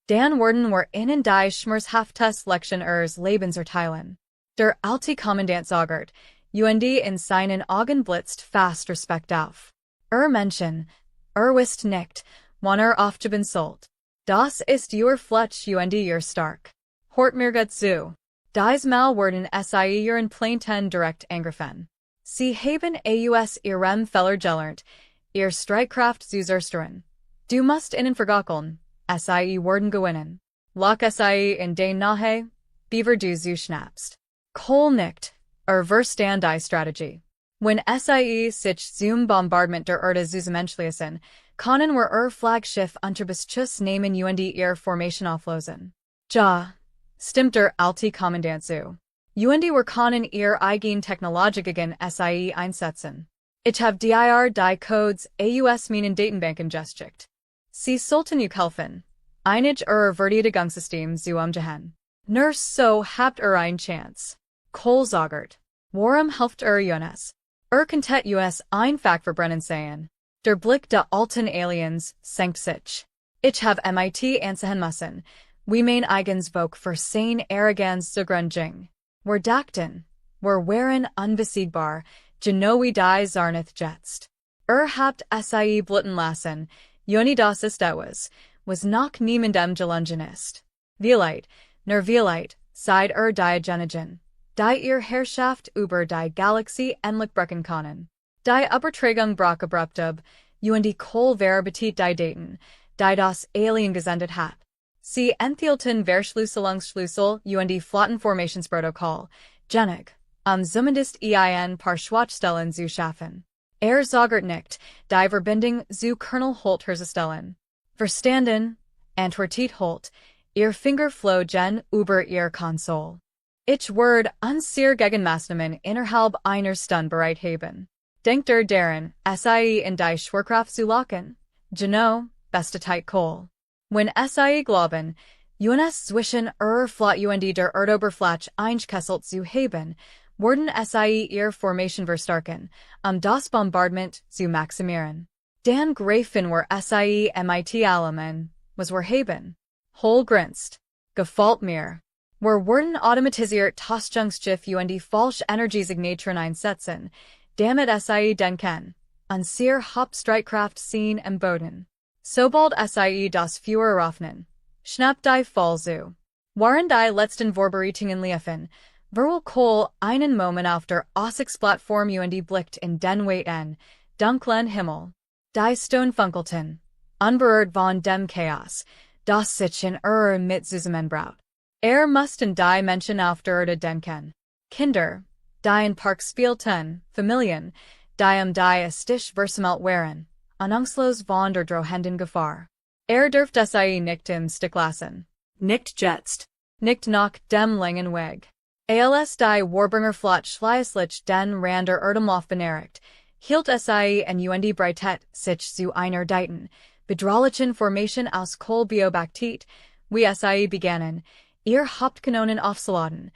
Speaker 1: Dan werden wir ihnen die schmerzhaftes Lection ihres Lebens erteilen. Der alte Kommandant sagert, und in seinen Augen blitzt fast Respekt auf. Menschen, wisst nicht, wann aufgeben sollt. Das ist ihr Fletch und ihr stark. Hort mir gut zu. Diesmal werden sie ihren Planeten direkt angriffen. Sie haben aus ihrem Feller gelernt, ihr Streitkraft zu zerstörern. Du musst ihnen vergockeln, sie werden gewinnen. Lock sie in den Nahe, beaver du zu schnappst. Kohl nicht, verstand die Strategie. When sie sich zum Bombardment der Erde zusammenschließen, können wir ihr Flaggschiff unter Beschuss nehmen und ihr Formation auflösen. Ja, stimmt der alte Kommandant zu. Und wir können ihr eigen Technologie gegen sie einsetzen. Ich habe die Codes aus meinen Datenbanken gestückt. Sie sollten euch helfen, einige Verteidigungssystem zu umgehen. Nur so habt eine Chance. Kohl sagert. Warum helft uns? Konntet us einfach verbrennen sehen. Der Blick der alten Aliens senkt sich. Ich habe mit ansehen müssen, wie mein eigens Volk für sein Arroganz zu gründen. Wir dachten, wir wären unbesiegbar, genau wie die Zarnoth jetzt. Habt sie blitten lassen, und das ist etwas, was noch niemandem gelungen ist. Vielleicht, nur vielleicht, seid die Genigen, die ihr Herrschaft über die Galaxie endlich brechen können. Die Übertragung brach abrupt ab, und die Kohl betit die Daten, die das Alien gesendet hat. Sie enthielten Verschlüsselungsschlüssel und die Flottenformationsprotokoll, genig, zumindest ein paar Schwachstellen zu schaffen. Sagert nicht, die Verbindung zu Colonel Holt herzustellen. Verstanden, antwortet Holt, ihr Finger flogen über ihr Konsole. Ich werde sehr gegen Maßnahmen innerhalb einer Stunde bereit haben. Denkt daran, sie in die Schwerkraft zu locken. Genau, beste Zeit Kohl. When sie glauben, uns zwischen Flot und der Erdoberfläche eingeschlüsselt zu haben, werden sie ihr Formation verstärken, das Bombardment zu maximieren. Dan Greifen wir sie mit allem, was wir haben. Hol grinst. Gefällt mir. Wir werden automatisiert Tastschiff und die falsche Energiesignaturen einsetzen, damit sie denken, an sehr Hauptstreitkraft sehen im Boden. Sobald sie das Feuer eröffnen, schnappt die Fall zu. Waren die letzten Vorbereitungen liefen, Verwel Kohl einen Moment after Plattform und blickt in den Weiten, dunklen Himmel. Die Stone Funkelten, unberührt von dem Chaos, das sich in mit zusammenbraut. Mussten die Menschen auf der Erde denken. Kinder, die in Park spielten, Familien, die die Stich versammelt waren, anungslos von der drohenden Gefahr. Dürft das nicht im Stich lassen.
Speaker 2: Nicht jetzt.
Speaker 1: Nicht nach dem langen Weg. Die Warbringer Flott schließlich den Rand der Erdumlauf benericht, hielt und Breitet sich zu einer Deiten, bedrohlichen Formation aus Kohlbiobaktit, wie begannen, ihr Hauptkanonen aufzuladen,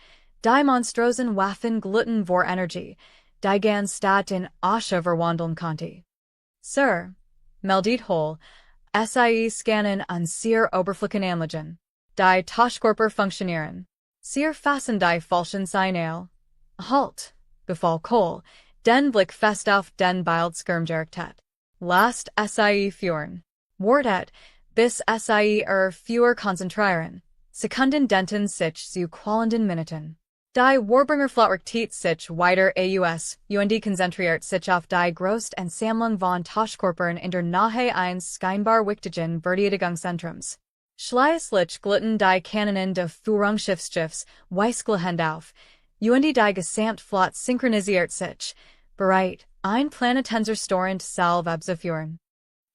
Speaker 1: die monströsen Waffen gluten vor Energie, die gan Stadt in Asche verwandeln konnte. Sir, meldet Hol, scannen an sehr Oberflächen anlegen. Die Taschkörper funktionieren. Sehr fassen die falschen Signal. Halt, befahl Kohl, den Blick fest auf den Bildskirm Last führen. Wortet, bis führ konzentrieren. Sekunden denten sich zu qualenden Minuten. Die Warbringer Flotwerk sich weiter und konzentriert sich auf die Grost und Sammlung von Taschkörpern in der Nahe eines scheinbar wichtigen Verteidigungszentrums. Schließlich glitten die Kanonen des Führungsschiffs weißglühend auf, und die Gesamtflotte synchronisiert sich, bereit, ein Planetensor-Storend Salve abzuführen.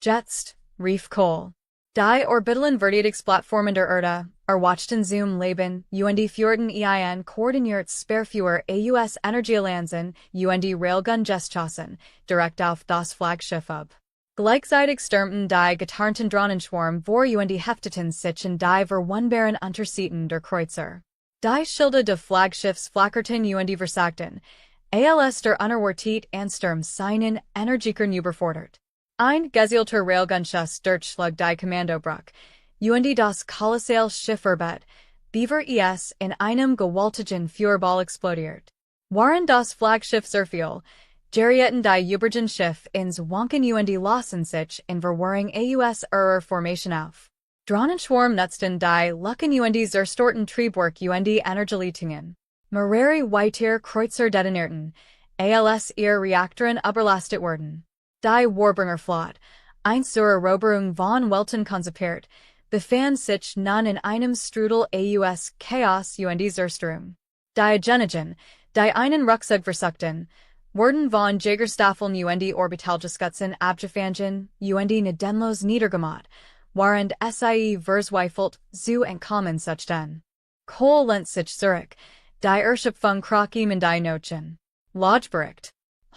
Speaker 1: Jetzt, rief Kohl. Die orbitalen Verteidigungsplattformen der Erde, erwachten zum Leben, und führten koordiniert Sperrführer aus Energielanzen und Railgun-Geschossen, direkt auf das Flaggschiff ab. Gleichzeitig stürmten die getarnten Drohnenschwarm vor und hefteten sich in die verwundbaren Unterseiten der Kreuzer. Die Schilde des Flaggschiffs flackerten und versagten, als der Unerwartet Ansturm seinen Energiekern überfordert. Ein gezielter Railgunschuss durchschlug die Kommandobruch, und das kolossale Schifferbett, Beaver in einem gewaltigen Feuerball explodiert. Waren das Flaggschiff zerfiel, gerieten die übrigen Schiff ins Wanken und lassen sich in Verwirrung aus Formation auf. Drohnenschwarm nutzten die Lucken und zerstörten Triebwerk und Energieleitungen. Mehrere weitere Kreuzer detonierten, als ihr Reaktoren überlastet wurden. Die Warbringer Flott, eins zur Eroberung von Welten konzipiert, befand sich nun in einem Strudel aus Chaos und Zerstörung. Die Genigen, die einen Rucksack versuchten, wurden von Jägerstaffeln und Orbitalgeschossen abgefangen und nedenlos niedergemacht, während verzweifelt zu entkommen suchten. Kohl lehnt sich zurück, die Erschöpfung krach ihm in die Noten. Lodgebericht.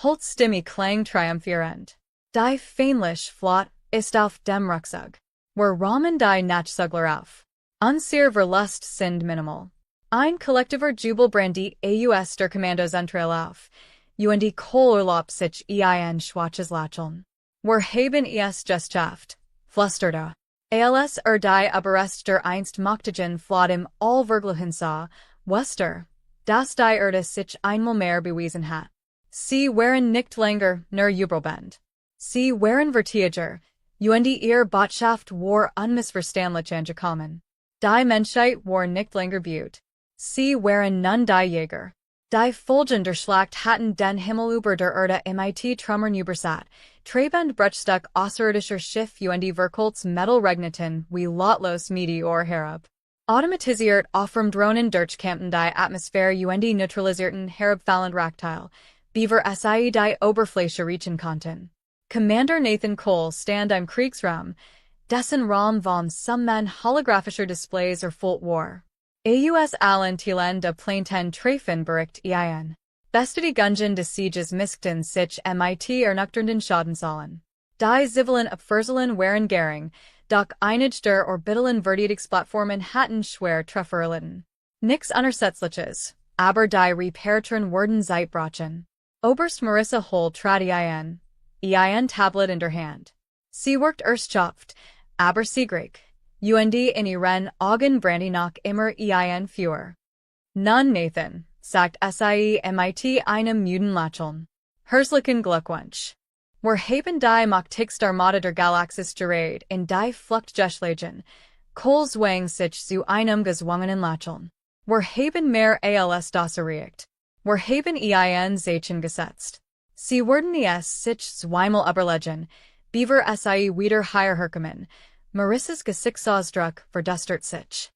Speaker 1: Holt's Stimme klang triumphierend. Die feindliche Flott ist auf dem Rucksack. Wir rahmen die Nachzügler auf. Unser Verlust sind minimal. Ein kollektiver Jubel brandy aus der Kommandozentrale auf, und Kohl erlaubt sich ein schwaches Lächeln. Wir haben es geschafft, flüsterte. Als die Überrest der einst mächtigen Flott im All verglichen sah, wusste dass die Erde sich einmal mehr bewiesen hat. Sie waren nicht länger nur Jubelband. Sie waren Verteidiger, und ihr Botschaft war unmissverständlich angekommen. Die Menschheit war nicht länger Blut. Sie waren nun die Jäger. Die Folgen der Schlacht hatten den Himmel über der Erde Trümmern übersät, trebend Bruchstück außerirdischer Schiff und Verkults Metal regneten wie lotlos Meteor herab. Automatisiert vom Drohnen durchkämpften die Atmosphäre und neutralisierten herabfallend Raktil, Beaver die Oberfläche reachen konnten. Commander Nathan Cole stand am Kriegsraum, dessen Raum von Summen holographischer Displays erfüllt war. Allen Teilen de Planeten treffen bericht ein. Beste Gungeon des Sieges miskten sich ernüchternden Schadenszahlen. Die zivilen Abfuhrzeln waren gering, doch einige der orbitalen Verteidigungsplattformen hatten schwer Treffer erlitten. Nix Unersetzliches, aber die Reparateuren wurden zeitbrochen. Oberst Marissa Hull trat ein Tablet in der Hand. Sie worked erstschöpft, aber siegreich, und in ihren Augen brandy noch immer ein Feuer. Nun Nathan, sagt einem müden Lächeln. Herzlichen Glückwunsch. Wir haben die mächtigste Armada der Galaxis gerät in die Flucht geschlagen. Kohl zwang sich zu einem gezwungenen Lächeln. Wir haben mehr als das erreicht. Wir haben ein Zeichen gesetzt. Sie werden es sich zweimal überlegen, beaver sie wieder hierherkommen. Marissa's Gesichtsausdruck verdustert sich.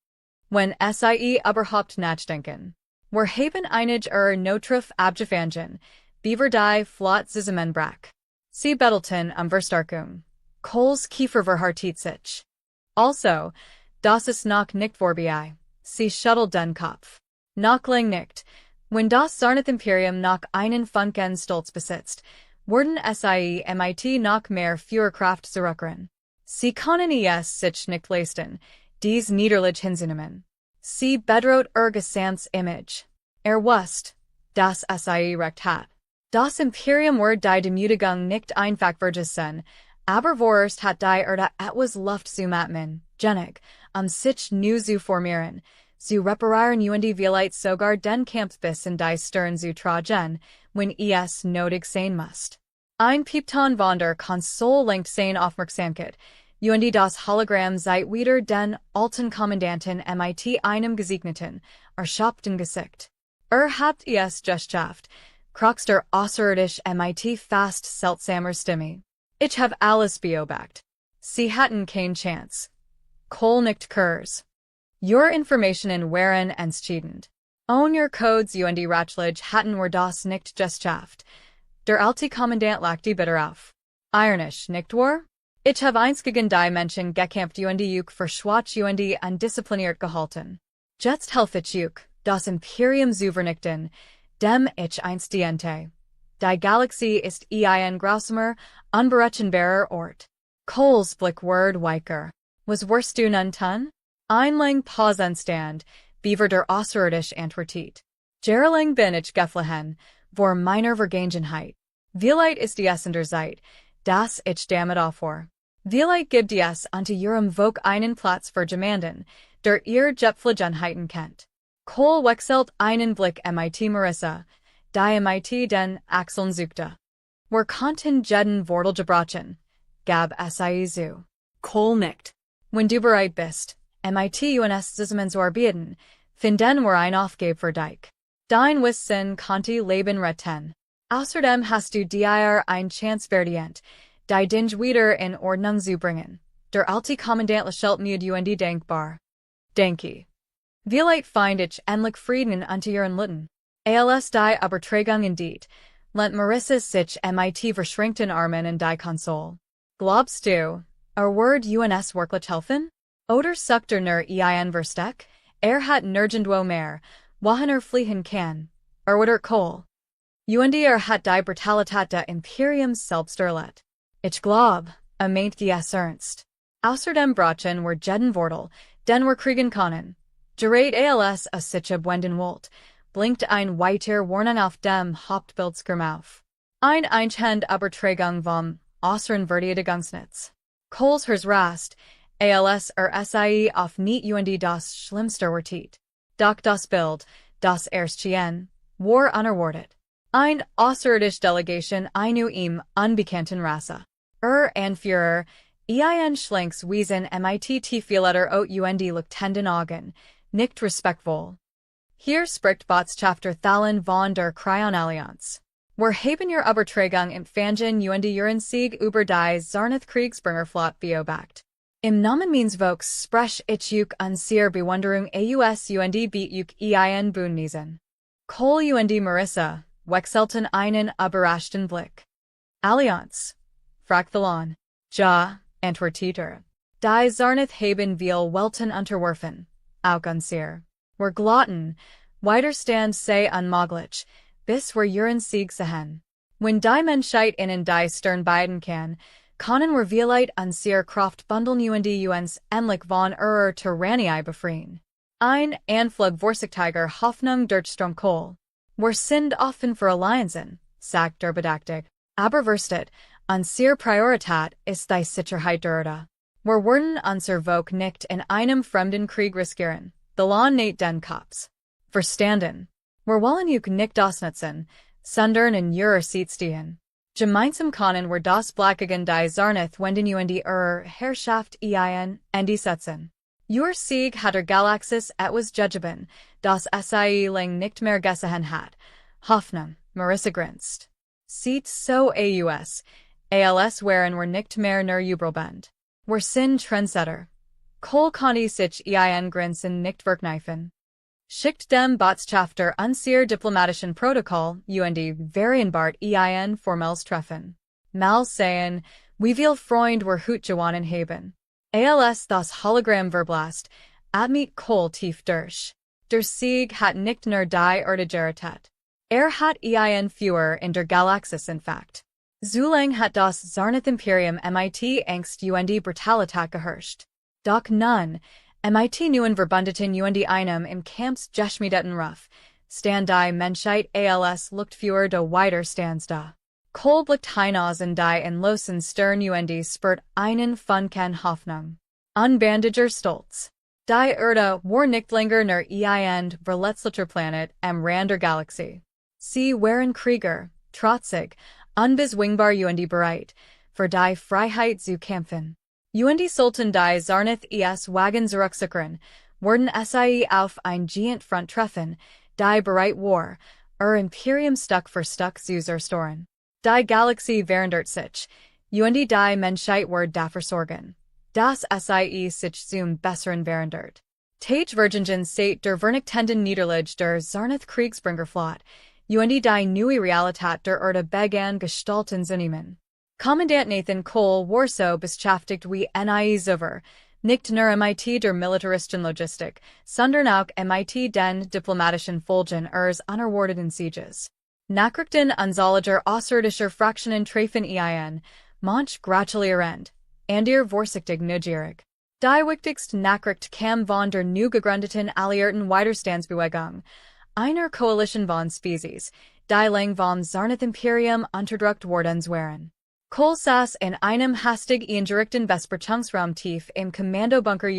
Speaker 1: Wenn sie überhaupt nachdenken. Wir haben einige Notruf abgefangen, beaver die flott zusammenbrach. Sie bettelten Verstärkung. Coles Kiefer verhartet sich. Also, das ist noch nicht vorbei. Sie schüttelt den Kopf. Noch lang nicht. Wenn das Zarnath-Imperium noch einen Funken Stolz besitzt, werden sie mit noch mehr Führerkraft zurückkehren. Sie können es sich nicht leisten, dies Niederlage hinzunehmen. Sie bedroht gesamtes Image. Wusst, dass sie recht hat. Das Imperium wird die Demütigung nicht einfach vergessen, aber vorerst hat die Erde etwas Luft zu machen, genig, sich nu zu formieren, zu reparieren und vielleicht sogar den Kampf bis in die Stirn zu tragen, wenn es nötig sein muss. Ein Piepton von der Konsole lenkt sein Aufmerksamkeit, und das Hologramm seit wieder den alten Kommandanten mit einem gesigneten, erschöpften Gesicht. Habt es geschafft, krux der Außerirdische mit fast seltsamer Stimme. Ich hab alles beobachtet. Sie hatten kein Chance. Cole nicht Kurs. Your Informationen waren entscheidend. On your Codes und Ratschläge hatten wir das nicht geschafft. Der alte Kommandant lachte bitter auf. Ironisch, nicht wahr? Ich hab einst gegen die Menschen gekämpft und euch verschwatzt und undiszipliniert gehalten. Jetzt helf ich euch, das Imperium zu vernichten, dem ich einst diente. Die Galaxie ist ein grausamer, unberechenbarer Ort. Coles Blick ward weicher. Was wirst du nun tun? Ein lang Pausenstand, beaver der Außerirdische antwortet. Gerling bin ich geflohen, vor meiner Vergangenheit. Vielleicht ist es in der Zeit, dass ich damit aufhöre. Vielleicht gibt es unter ihrem Volk einen Platz für jemanden, der ihr Gepflogenheiten kennt. Cole wechselt einen Blick mit Marissa, die mit den Achseln suchte. Wir konnten jeden Wortel gebrauchen, gab sie zu.
Speaker 2: Cole nickt.
Speaker 1: Wenn du bereit bist, mit uns zusammen zu arbeiten, finden wir ein Aufgabe für dich. Dein Wissen konnte Leben retten. Außerdem hast du dir ein Chance verdient, die Dinge wieder in Ordnung zu bringen. Der alte Kommandant lächelt müde und denkbar. Denke. Vielleicht find ich endlich Frieden unter ihren Lippen. Als die Übertragung indeed, lehnt Marissa sich mit verschränkten Armen in die Konsole. Glaubst du, wird uns wirklich helfen? Oder sucht nur ein Versteck? Hat nirgendwo mehr, wohin fliehen kann. Wird Cole. Und hat die Brutalität des Imperiums selbst erlebt. Ich glaub, meint es ernst. Außerdem brauchen wir jeden Wortel, den wir kriegen können. Gerät als sich abwenden wollt, blinkt ein weiter Warnung auf dem Hauptbildschirm auf. Ein Übertragung vom äußeren Verteidigungsnetz. Coles Hers rast, als sie auf nicht und das Schlimmste wartet. Doch das Bild, das erschien, war unerwartet. Ein außerirdische Delegation einer ihm unbekannten Rasse. Anführer, ein schlankes Wesen mit T-Violetter und leuchtenden Augen, nicht respektvoll. Hier spricht Botschafter Thalen von der Kryon-Allianz. Wir haben ihr Übertragung empfangen und ihren Sieg über die Zarnath-Kriegsbringerflotte beobachtet. Im Namen meines Volks sprech ich euch an sehr Bewunderung aus und biet euch ein Bündnissen. Cole und Marissa wechselten einen überraschten Blick. Allianz, fragt Thalan. Ja, antwortet Die Zarnath haben wir Welten unterworfen, auch unser. Wir glotten, widerstand sei unmöglich, bis wir ihren Sieg sehen. Wenn die Menschheit ihnen die Stirn bieten kann, können wir vielleicht unser Kraft bundeln und uns endlich von Tyrannie befreien. Ein Anflug vorsichtiger Hoffnung durchströmt Cole. Wir sind offen für Allianzen, sagt der Bedachte. Aber verstet, unsere Priorität ist die Sicherheit der Erde. Wir werden unser Volk nicht in einem fremden Krieg riskieren. Thalan näht den Kopf. Verstanden. Wir wollen euch nicht ausnutzen, sondern in ihrer Seat stehen. Gemeinsam können wir das Black gegen die Zarnath wenden und Herrschaft ein Ende setzen. Sieg hat Galaxis etwas Jujeben, das SIE lang nicht mehr gesehen hat. Hoffnung, Marissa grinst. Sieht so als wären wir nicht mehr nur Übelbend. Wir sind Trendsetter. Kol konnte sich ein Grenzen nicht verkneifen. Schickt dem Botschafter unser diplomatischen Protokoll, Varienbart ein formelles Treffen. Mal sehen, wie viel Freund wir hut gewonnen haben. Als das Hologramm verblasst, admit Kol tief durch. Der Sieg hat nicht nur die Erdigeritet. Hat ein Führer in der Galaxis in fact. Zulang hat das Zarnath-Imperium mit Angst Brutalität geherrscht. Doch nun, mit neuen Verbündeten einem im Camps Geschmiedeten Ruf, stand die Menschheit als Luftführer der Widerstands da. Kol blickt hinaus in die in losen Stern spürt einen Funken Hoffnung. Unbandager Stolz. Die Erde war nicht länger nur ein verletzlicher Planet am Rand der Galaxie. Sie waren Krieger, trotzig, unbezwingbar bereit, für die Freiheit zu kämpfen. Sollten die Zarnath Wagen zurückzukehren, wurden sie auf ein Giant Front treffen, die bereit war, Imperium Stück für Stück zu zerstören. Die Galaxie verändert sich, die Menschheit wird dafür sorgen, dass sich zum Besseren verändert. Tage Virgingen seit der vernichtenden Niederlage der Zarnath Kriegsbringerflotte, die neue Realität der Erde begann gestalten zu nehmen. Kommandant Nathan Cole war so beschäftigt wie nie nicht nur mit der militaristischen Logistik, sondern auch mit den diplomatischen Folgen unerwarteten Sieges. Nachrichten unzähliger außerirdischer Fraktionen treffen manch gratulierend, vorsichtig neugierig. Die wichtigste Nachricht kam von der neu gegründeten Alliierten Widerstandsbewegung, einer Koalition von Spezies, die lang vom Zarnath-Imperium unterdrückt worden waren. Cole saß in einem hastig eingerichteten Besprechungsraum tief im Kommandobunker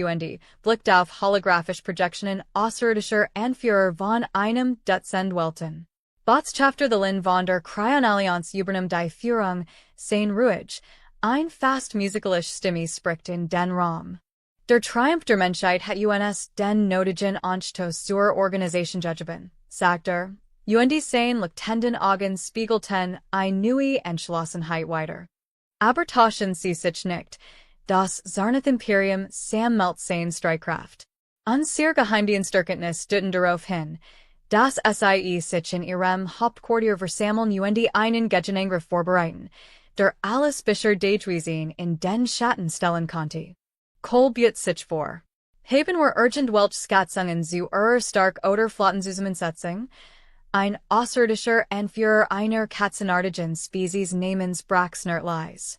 Speaker 1: blickt auf holographische Projektionen außerirdischer Anführer von einem Dutzend Welten. Botschafter Lin von der Kryon-Allianz übernimmt die Führung, sein ruhig, ein fast musikalisch Stimme spricht in den Raum. Der Triumph der Menschheit hat uns den nötigen Anstoß zur Organisation gegeben, sagt sein leuchtenden Augen spiegelten eine neue Entschlossenheit wider. Aber tauschen sie sich nicht, das Zarnath-Imperium sammelt seine Streitkraft. Unser Geheimdiensterkenntnis deuten darauf hin, dass sich in ihrem Hauptquartier versammeln einen Gegenangriff vorbereiten, der alles bisher Daydreaming in den Schatten stellen konnte. Cole bietet sich vor. Haben wir urgent welch Schatzungen zu stark oder Flottenzusammensetzung? Ein außerirdischer Anführer einer katzenartigen Spezies namens Braxnertleis.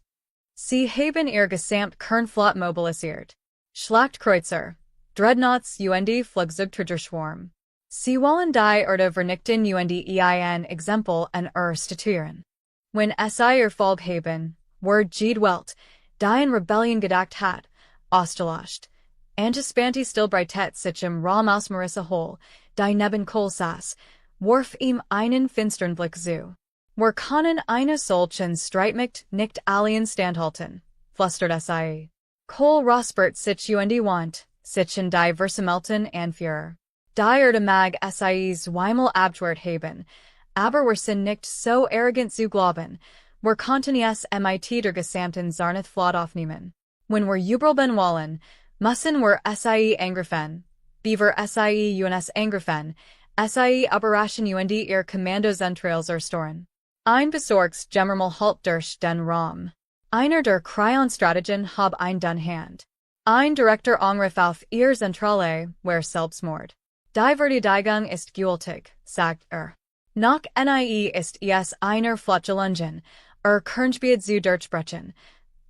Speaker 1: Sie haben ihr gesamt Kernflot mobilisiert. Schlachtkreuzer, Dreadnoughts Flugzeugträgerschwarm. Sie wollen die Erde vernichten ein Exempel an statuieren. Wenn sie Erfolg haben, wird jede Welt, die in Rebellion gedacht hat, ausgelöscht. Angespannt Stillbreität sich im Raum aus Marissa Hole, die neben Cole saß, warf ihm einen finstern Blick zu. Wir können eine solchen Streitmacht nicht allein standhalten, flüstert sie. Cole räuspert sich want, sich in die versammelten Anführer. Die Erde mag sie zweimal abgewehrt haben, aber wir sind nicht so arrogant zu glauben, wir konnten es mit der gesamten Zarnath-Flotte aufnehmen. Wenn wir übelben wollen, müssen wir sie angreifen, beaver sie uns angreifen, sie Operation ihr Kommandozentrale zerstören. Ein besorgtes General halt durch den Raum. Einer der Kryon-Strategen hab ein den Hand. Ein direkter Angriff auf ihr Zentrale, wär Selbstmord. Die Verteidigung ist gültig, sagt Nach nie ist es einer Flotgelungen, Kerngebiet zu durchbrechen.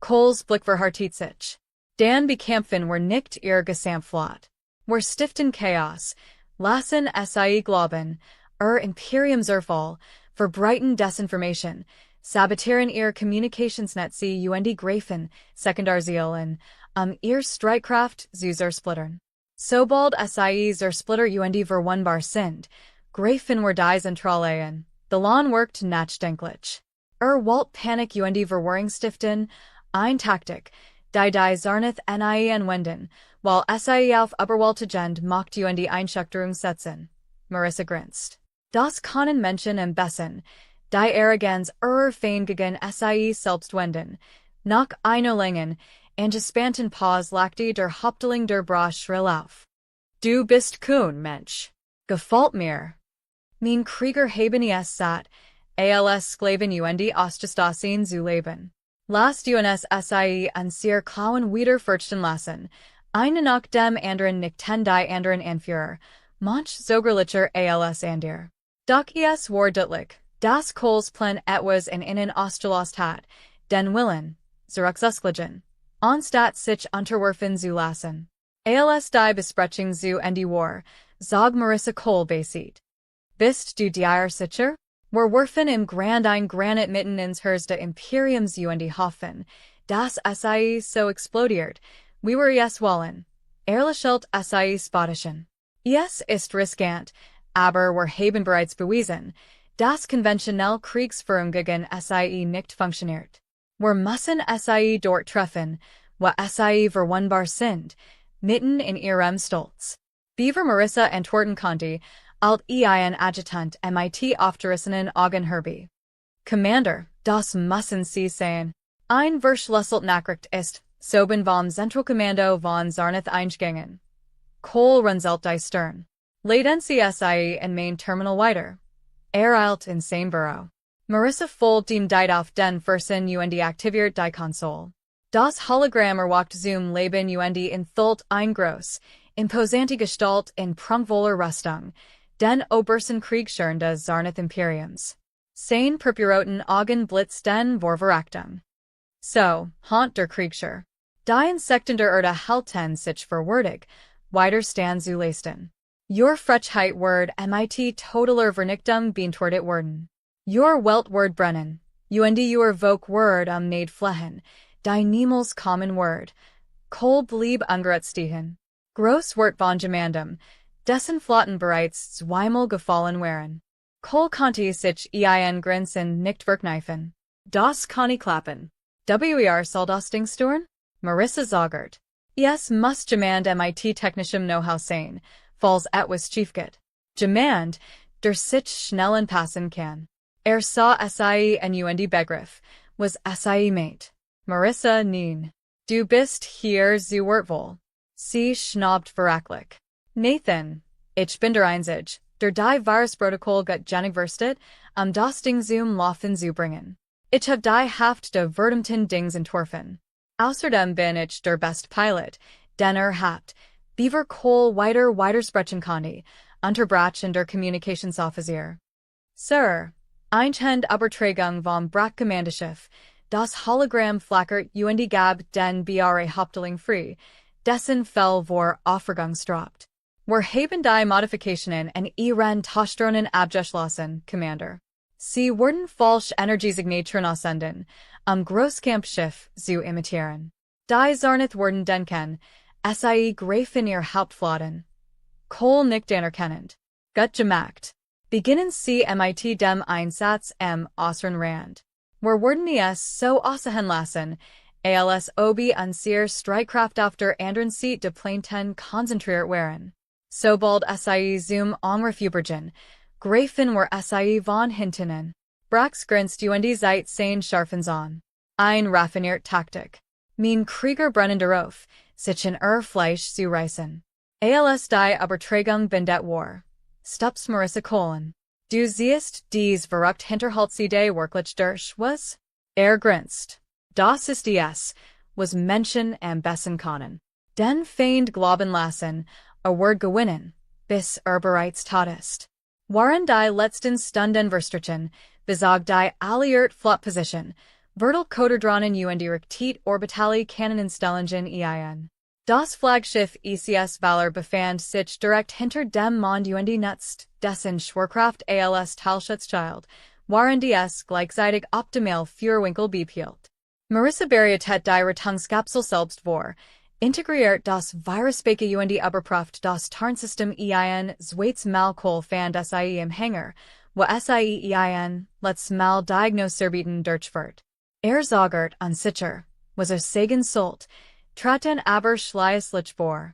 Speaker 1: Coles Blick verhärtet sich. Dan bekämpfen wir nicht ihr Gesamtflot. Wir stiften Chaos, lassen sie glauben, Imperium zerfall, verbreiten Desinformation, sabotieren ihr Communicationsnetze Greifen, Sekundarzielen, ihr Streitkraft zu zersplittern. Sobald sie zersplitter verwundbar sind, greifen wir die Zentrale an, the Lohn wirkt nachdenklich. Walt Panik verwirring stiften, ein Taktik, Die Zarnith nie wenden, while Sie auf Überwältigend macht und die Einschüchterung setzen. Marissa grinst. Das können Menschen und Bessen, die Arroganz fein gegen Sie selbst wenden, nach Einolingen, angespanten Pause lachte der Hauptling der Bra schrill auf. Du bist Kuhn, Mensch. Gefällt mir. Mein Krieger haben es satt, als Sklaven und Ostestasin zu leben. Lasst uns Sie an sehr klauen wieder fürchten lassen, eine nach dem anderen nicht die anderen Anführer, manch sogerlicher als ander. Doch es war deutlich, das Kohlsplan etwas in innen ausgelost hat, den Willen, zurückzuschlagen, anstatt sich unterwerfen zu lassen. Als die Besprechung zu Ende war, zog Marissa Kohl basiert. Bist du dir sicher? Wir werfen im Grand ein Granit mitten ins Herz de Imperiums und hoffen, das Sie so explodiert, wie wir es wollen. Ehrlichkeit Sie spottischen. Es ist riskant, aber wir haben bereits bewiesen, dass konventionelle Kriegsführung gegen Sie nicht funktioniert. Wir müssen Sie dort treffen, wo Sie verwundbar sind, mitten in ihrem Stolz. Beaver Marissa antworten konnte, alt ein Adjutant mit aufgerissenen Augen Herbie. Commander, das müssen Sie sehen. Ein Verschlüsselt Nachricht ist, soben vom Zentralkommando von Zarnith eingegangen. Kohl runzelt die Stirn. Leiten Sie Sie in Main Terminal weiter. Eilt in sein Büro. Marissa folgt dem Deit auf den Fersen und aktiviert die Konsole. Das Hologramm erwacht zum Leben und enthüllt ein groß, imposante Gestalt in prunkvoller Rüstung, den obersten Kriegsherrn des Zarnith Imperiums. Sein purpurroten Augen blitzt den Vorverachtung. So, haunt der Kriegsherr. Die Insekten der Erde halten sich verwürdig, weiter stand zu leisten. Your Frechheit word mit totaler Vernichtung beantwortet worden. Your Weltword brennen, und your Vogue word made flehen, die niemals common word. Kohl blieb ungeretstehen. Gross Wort von Gemandum, dessen Flotten bereits zweimal gefallen wären. Kohl konnte sich ein Grenzen nicht verkneifen. Das kann ich klappen. Soll das Ding stören? Marissa zagert. Es muss Gemand mit technischem Know-how sein, falls etwas schiefgeht. Gemand, der sich schnell passen kann. Sah Sie und Begriff, was Sie meint. Marissa nein. Du bist hier zu wertvoll. Sie schnaubt verachlich. Nathan, ich bin der Einzige, der die Virusprotokoll gut genig verstet, das Ding zum Laufen zu bringen. Ich hab die Haft de verdammten Dings entworfen. Außerdem bin ich der best Pilot, den habt, Beaver Kohl weiter sprechen konnte, unterbrechen der Communicationsoffizier. Sir, Einhand Übertragung vom Brackkommandoschiff, das Hologramm flackert und gab den BRA Hauptling frei, dessen Fell vor Aufregung stroppt. Wir haben die Modifikationen in Ihren Tauschdrohnen abgeschlossen, Commander. Sie werden falsche Energiesignaturen aussenden, Großkampfschiff zu imitieren. Die Zarnith werden denken, Sie greifen ihr Hauptflotten. Kohl nickt anerkennend. Gut gemacht. Beginnen Sie mit dem Einsatz im äußeren Rand. Wir werden es so aussehen lassen, als ob an sehr Streitkraft auf der anderen Seite de Planeten konzentriert wären. Sobald Sie zum Angriff übergehen, greifen wir Sie von hinten an. Brax grinst und die Zeit sein scharfens an. Ein raffiniert Taktik. Mein Krieger brennen darauf, sich in Fleisch zu reißen. Als die Übertragung bindet war. Stups Marissa Kohlen. Du siehst, dies verrückt Hinterhaltsidee wirklich durch was? Grinst. Das ist es, was Menschen am besten können. Den Feind glauben lassen, a Word gewinnen, bis bereits tot ist. Waren die letzten Stunden verstrichen, besagt die alliiert Flottposition, Vertel Koderdronen und Riktit Orbitali Kannonenstellungen ein. Das Flaggschiff ECS Valor befand sich direkt hinter dem Mond und nutzt, dessen Schwerkraft als Talschutzschild, waren es gleichzeitig optimal für Winkel behielt. Marissa berietet die Rettungskapsel selbst vor, integriert das Virusspeke und überprüft das Tarnsystem ein zweites Mal Kohl fand Sie im Hänger, wo Sie ein letztes Mal Diagnoserbieten durchführt. Sagert unsicher, was a Sagan Solt, Traten aber schleißlich bor.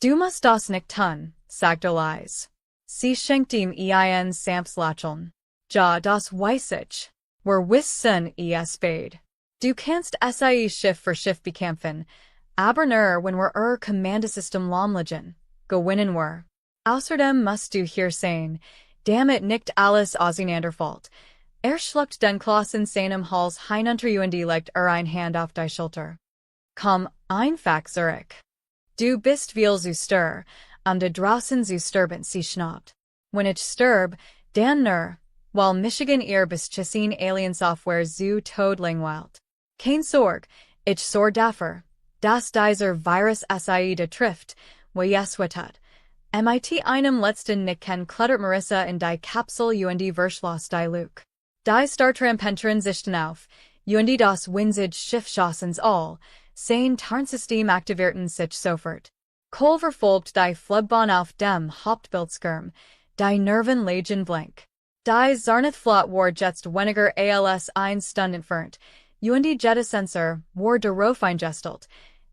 Speaker 1: Du musst das nicht tun, sagte leise. Sie schenkt ihm ein Samps Lacheln. Ja, das weiß ich. Wir wissen es beide. Du kannst sie Schiff für Schiff bekämpfen, aber nur wenn wir Kommandosystem lahmlegen, gewinnen wir. Außerdem musst du hier sein, damit nicht alles auseinanderfällt. Schluckt den Kloß in seinem Hals hinunter und legt eine Hand auf die Schulter. Komm einfach zurück. Du bist viel zu stur, de draußen zu sterben sie schnappt. Wenn ich sterb, dann nur, weil Michigan ihr bisschen Alien-Software zu Tod langweilt. Kein Sorg, ich sorg dafür, dass dieser Virus sie betrifft, wie es tut. Mit einem letzten Nicken klettert Marissa in die Kapsel und verschloss die Luke. Die Startrampentern sichten auf, und das winzige Schiff schoss ins All, sein Tarnsystem aktivierten sich sofort. Cole verfolgt die Flugbahn auf dem Hauptbildschirm, die Nerven legen blank. Die Zarnath-Flot war jetzt weniger als 1 Stunde entfernt, und die Jettasensor war darauf eingestellt,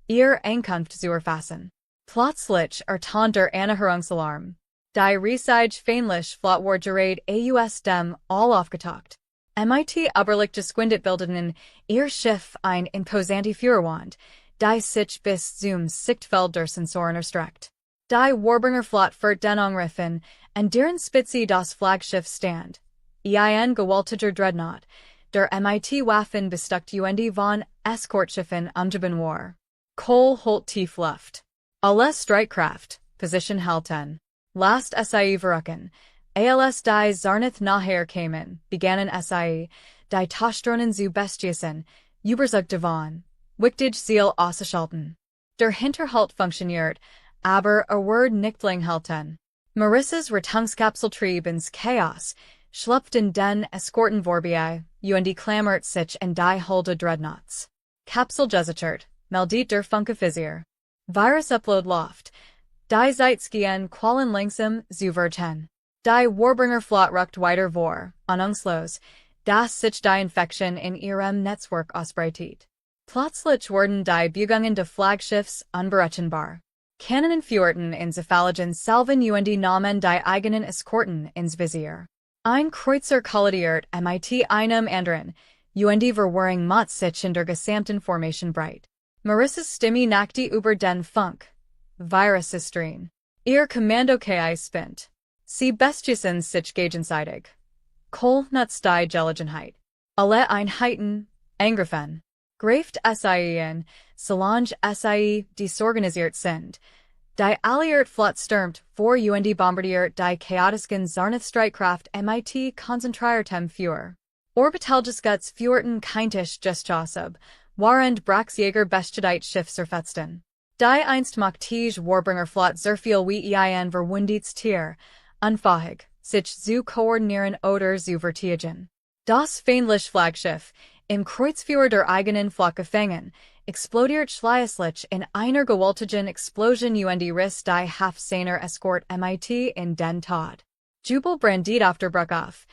Speaker 1: ihr Ankunft zu erfassen. Plötzlich ertönt der Erneuerungsalarm. Die riesige feindliche Flot war gerade aus dem All aufgetaucht. Mit Oberlichtgesquindet bildeten ihr Schiff ein imposante Führerwand, die sich bis zum Sichtfeld der Sensoren erstreckt. Die Warbringerflot führt den Angriffen, an deren Spitze das Flaggschiff stand. Ein gewaltiger Dreadnought, der Waffen bestückt und von Eskortschiffen umgeben war. Cole holt tief Luft. Alle Streitkraft, Position halten. Last sie verrücken. Als die Zarnath nachher kamen, begannen sie, die Taschdrohnen zu bestießen, überzeugt davon, wichtig Ziel auszuschalten. Der Hinterhalt funktioniert, aber wird nicht lang halten. Marissas Rettungskapsel trieb ins Chaos, schlüpft in den Eskorten vorbei, und klammert sich in die Hulde Dreadnoughts. Kapsel gesichert, meldet der Funkoffizier. Virus Upload Loft. Die Zeitskien quallen langsam zu verten. Die Warbringerflot rückt weiter vor, ahnungslos, dass sich die Infektion in ihrem Netzwerk ausbreitet. Plötzlich wurden die Bewegungen des Flaggschiffs unberechenbar. Kanonen führten ins Phalangen Salven und nahmen die eigenen Eskorten ins Visier. Ein Kreuzer kollidiert mit einem anderen, und Verwirrung macht sich in der gesamten Formation breit. Marissas Stimme nackte über den Funk. Virussystern. Ihr Kommando KI spinnt. Sie bestießen sich gegenseitig. Cole nutzt die Gelegenheit. Alle Einheiten, angriffen. Greift SIEN, solange SIE desorganisiert sind. Die Alliierte Flot stürmt vor und bombardiert die chaotischen Zarnath-Streitkraft mit konzentriertem Feuer. Orbitalgeschuts führten keintich Geschossab, warend Braxjäger bestedeit Schiff zerfetzten. Die einst Maktige Warbringerflot sehr viel wie ein verwundetes Tier, unfähig, sich zu koordinieren oder zu verteidigen. Das feindliche Flaggschiff, im Kreuzfeuer der eigenen Flot gefangen, explodiert schließlich in einer gewaltigen Explosion und riss die Half-Seiner Escort mit in den Tod. Jubel brandiert auf der Brücke auf,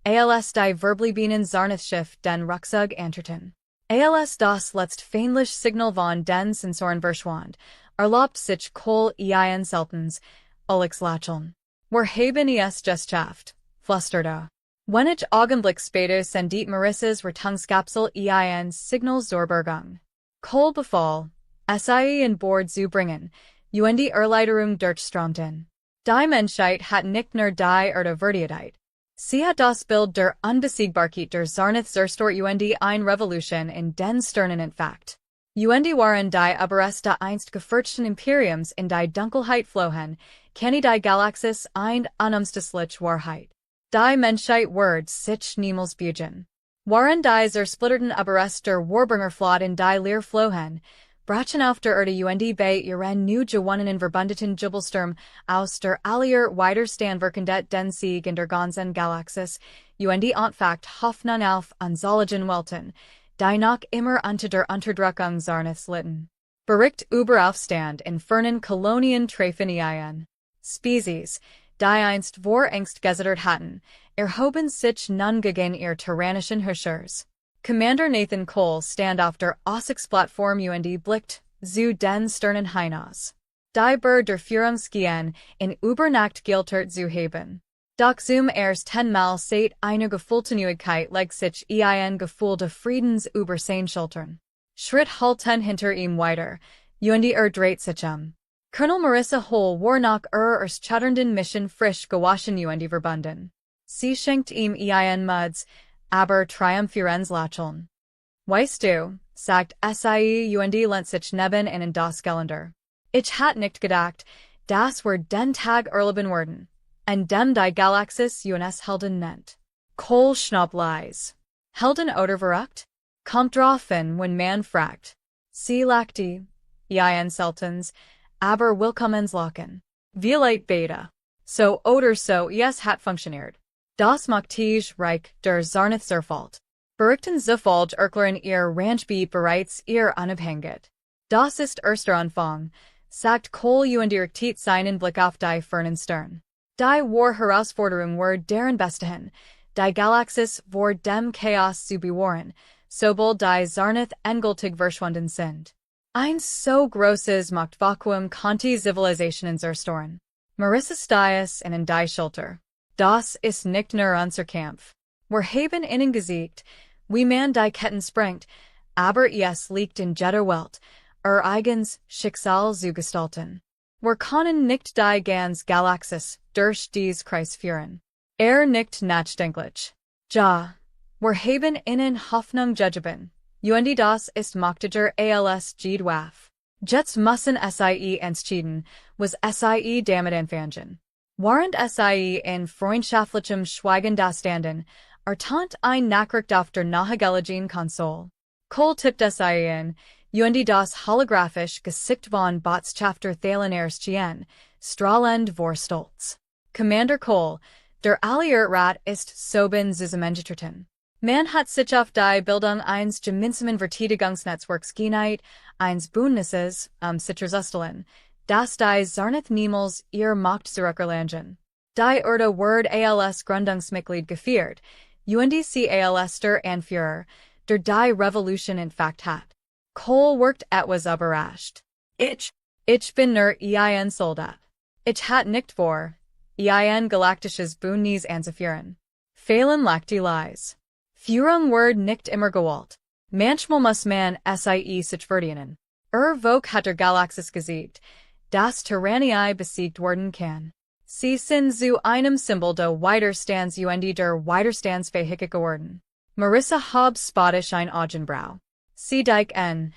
Speaker 1: als die verbliebenen Zarnath-Schiff den Rückzug antreten. Als das letzte feindliche Signal von den Sensoren verschwand, erlaubt sich Cole ein seltens, Alex Lacheln. Wir haben es geschafft, flüsterte. Wenig Augenblick später sendet Marissas Rettungskapsel ein Signal zur Bergung. Cole befahl, sie an Bord zu bringen, und die Erleiderung durchströmten. Die Menschheit hat nicht nur die Erde verteidigt. Sie hat das Bild der Unbesiegbarkeit der Zarnath zerstört und eine Revolution in den Sternen entfacht. Und waren die Überreste einst gefürchteten Imperiums in die Dunkelheit flohen, kenne die Galaxis ein unumstößliche Wahrheit. Die Menschheit wird sich niemals beugen. Waren die zersplitterten Überreste der Warbringerflot in die Leer flohen, brachen auf der Erde und bei ihren neu gewonnenen verbündeten Jubelsturm aus der Alliierte Widerstand wirkendet den Sieg in der ganzen Galaxis, und entfacht Hoffnung auf unzähligen Welten, die noch immer unter der Unterdrückung Zarnaths litten. Bericht über Aufstand in fernen Kolonien treffen ein. Species, die einst vor Angst gesittert hatten, erhoben sich nun gegen ihr tyrannischen Herrschers. Commander Nathan Cole stand after Plattform und Blicht, zu den Sternen hinaus. Die Bur der Führungsgehen in Übernacht Giltert zu haben. Doch zum ersten Mal seit einer Gefühltenüigkeit leg sich ein Gefühl de Friedens über sein Schultern. Schritt halten hinter ihm weiter, und dreht sich Colonel Marissa Hole war nach erst chatternden Mission frisch gewaschen und verbunden. Sie schenkt ihm ein Muds, aber triumphierens Lacheln. Weißt du, sagt sie und lehnt sich neben in das Geländer. Ich hat nicht gedacht, das war den Tag erleben worden, an dem die Galaxis uns Helden nennt. Cole schnapp leis. Helden oder verrückt? Kommt drauf an, wenn man fragt. Sie lachte, ein seltens, aber willkommens lachen. Vielleicht beta. So oder so hat funktioniert. Das Maktige Reich der Zarnith Zerfalt. Berichten Zufalg erklären ihr Ranchbeat bereits ihr Unabhängigkeit. Das ist erster Anfang, sagt Cole und richtet seinen Blick auf die fernen Stern. Die war Herausforderung war deren Besten, die Galaxis vor dem Chaos zu bewahren, sobald die Zarnith endgültig verschwunden sind. Ein so großes Machtvakuum konnte Zivilisationen zerstören. Marissa Stias in die Schulter. Das ist nicht nur unser Kampf. Wir haben ihnen gesiegt, wie man die Ketten sprengt, aber es liegt in jeder Welt, eigens Schicksal zu gestalten. Wir können nicht die ganz Galaxis durch dies Kreis führen. Nicht nachdenklich. Ja, wir haben ihnen Hoffnung gegeben, und das ist machtiger als jedwaf. Jets müssen sie entschieden, was sie damit anfangen. Während sie in freundschaftlichem Schweigen dastanden, ertant ein Nachricht auf der nahegelegenen Konsole. Cole tippt sie in, und das holographisch Gesicht von Botschafter Thalen erstchen, strahlend vor Stolz. Commander Cole, der Alliierrat ist soben zusammengetreten. Man hat sich auf die Bildung eines gemeinsamen Verteidigungsnetzwerks geeinigt, eines Bündnisses, sicherzustellen, dass die Zarnith niemals ihr Macht zurückerlangen. Die wurde als Gründungsmitglied geführt, und sie als der Anführer, der die Revolution in Fact hat. Cole wirkt etwas überrascht. Ich bin nur ein Soldat. Ich hat nicht vor, ein galaktisches Bündnis anzuführen. Phelan lachte leis. Führung wird nicht immer gewollt. Manchmal muss man sich verdienen. Volk hat der Galaxis gesiegt, das Tyrannie besiegt werden kann. Sie sind zu einem Symbol der Widerstands und der Widerstandsfähigkeit geworden. Marissa hab spottisch ein Augenbrau. Sie dich ein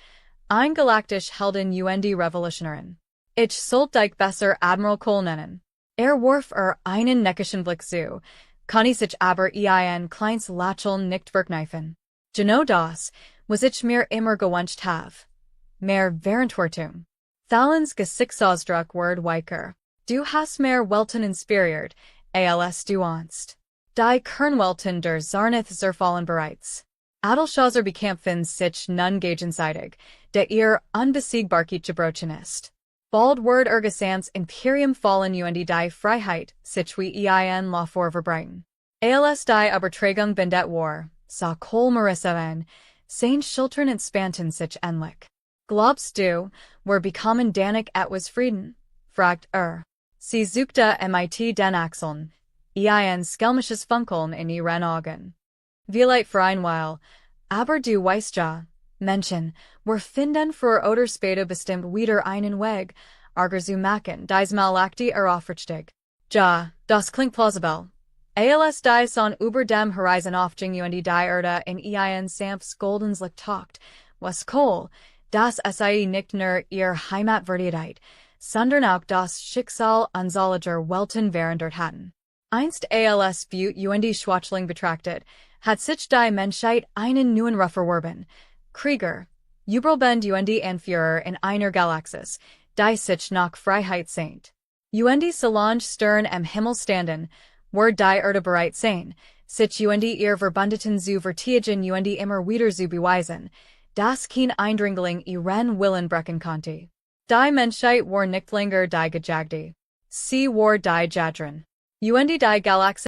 Speaker 1: galaktisch Helden und Revolutionärin. Ich sollte dich besser Admiral Cole nennen. Warf einen neckischen Blick zu, kann sich aber ein kleines Lacheln nicht verkneifen. Genau das, was ich mir immer gewünscht have. Mehr Verantwortung. Thalens Gesichtsausdruck word weicher. Du hast mehr Welten inspiriert, als du ahnst. Die Kernwelten der Zarnith zerfallen bereits. Adelschazer bekämpfen sich nun gegenseitig, der ihr unbesiegbarkeit gebrochen ist. Bald wird Gesamts Imperium fallen und die Freiheit sich wie ein Lawfor verbreiten. Als die Übertragung bindet war, sah Cole Marissa an, sein Schultern entspannten sich endlich. Glaubst du, wir bekommen danach etwas Frieden? Fragt Sie suchte mit den Achseln, ein schelmisches Funkeln in ihren Augen. Vielleicht für ein Weile, aber du weißt ja, Menschen, wir finden für oder später bestimmt wieder einen Weg, zu machen, diesmal lachte aufrichtig. Ja, das klingt plausibel. Als die Sonne über dem Horizon aufging und die Erde in ein sanftes goldenes Licht taucht, was Cole, dass sie nicht nur ihr Heimatverdienheit, sondern auch das Schicksal unzähliger Welten verändert hatten. Einst als Butte und die Schwachling betrachtet, hat sich die Menschheit einen neuen Ruf erworben. Krieger, Überbend und die Anführer in einer Galaxis, die sich nach Freiheit sehnt. Und die Solange Stern am Himmel standen, wird die Erde bereit sein, sich und ihr Verbündeten zu verteidigen und immer wieder zu beweisen, dass kein Eindringling ihren Willen brechen konnte. Die Menschheit war nicht länger die Gejagte. Sie war die Jadran. Und die Galaxis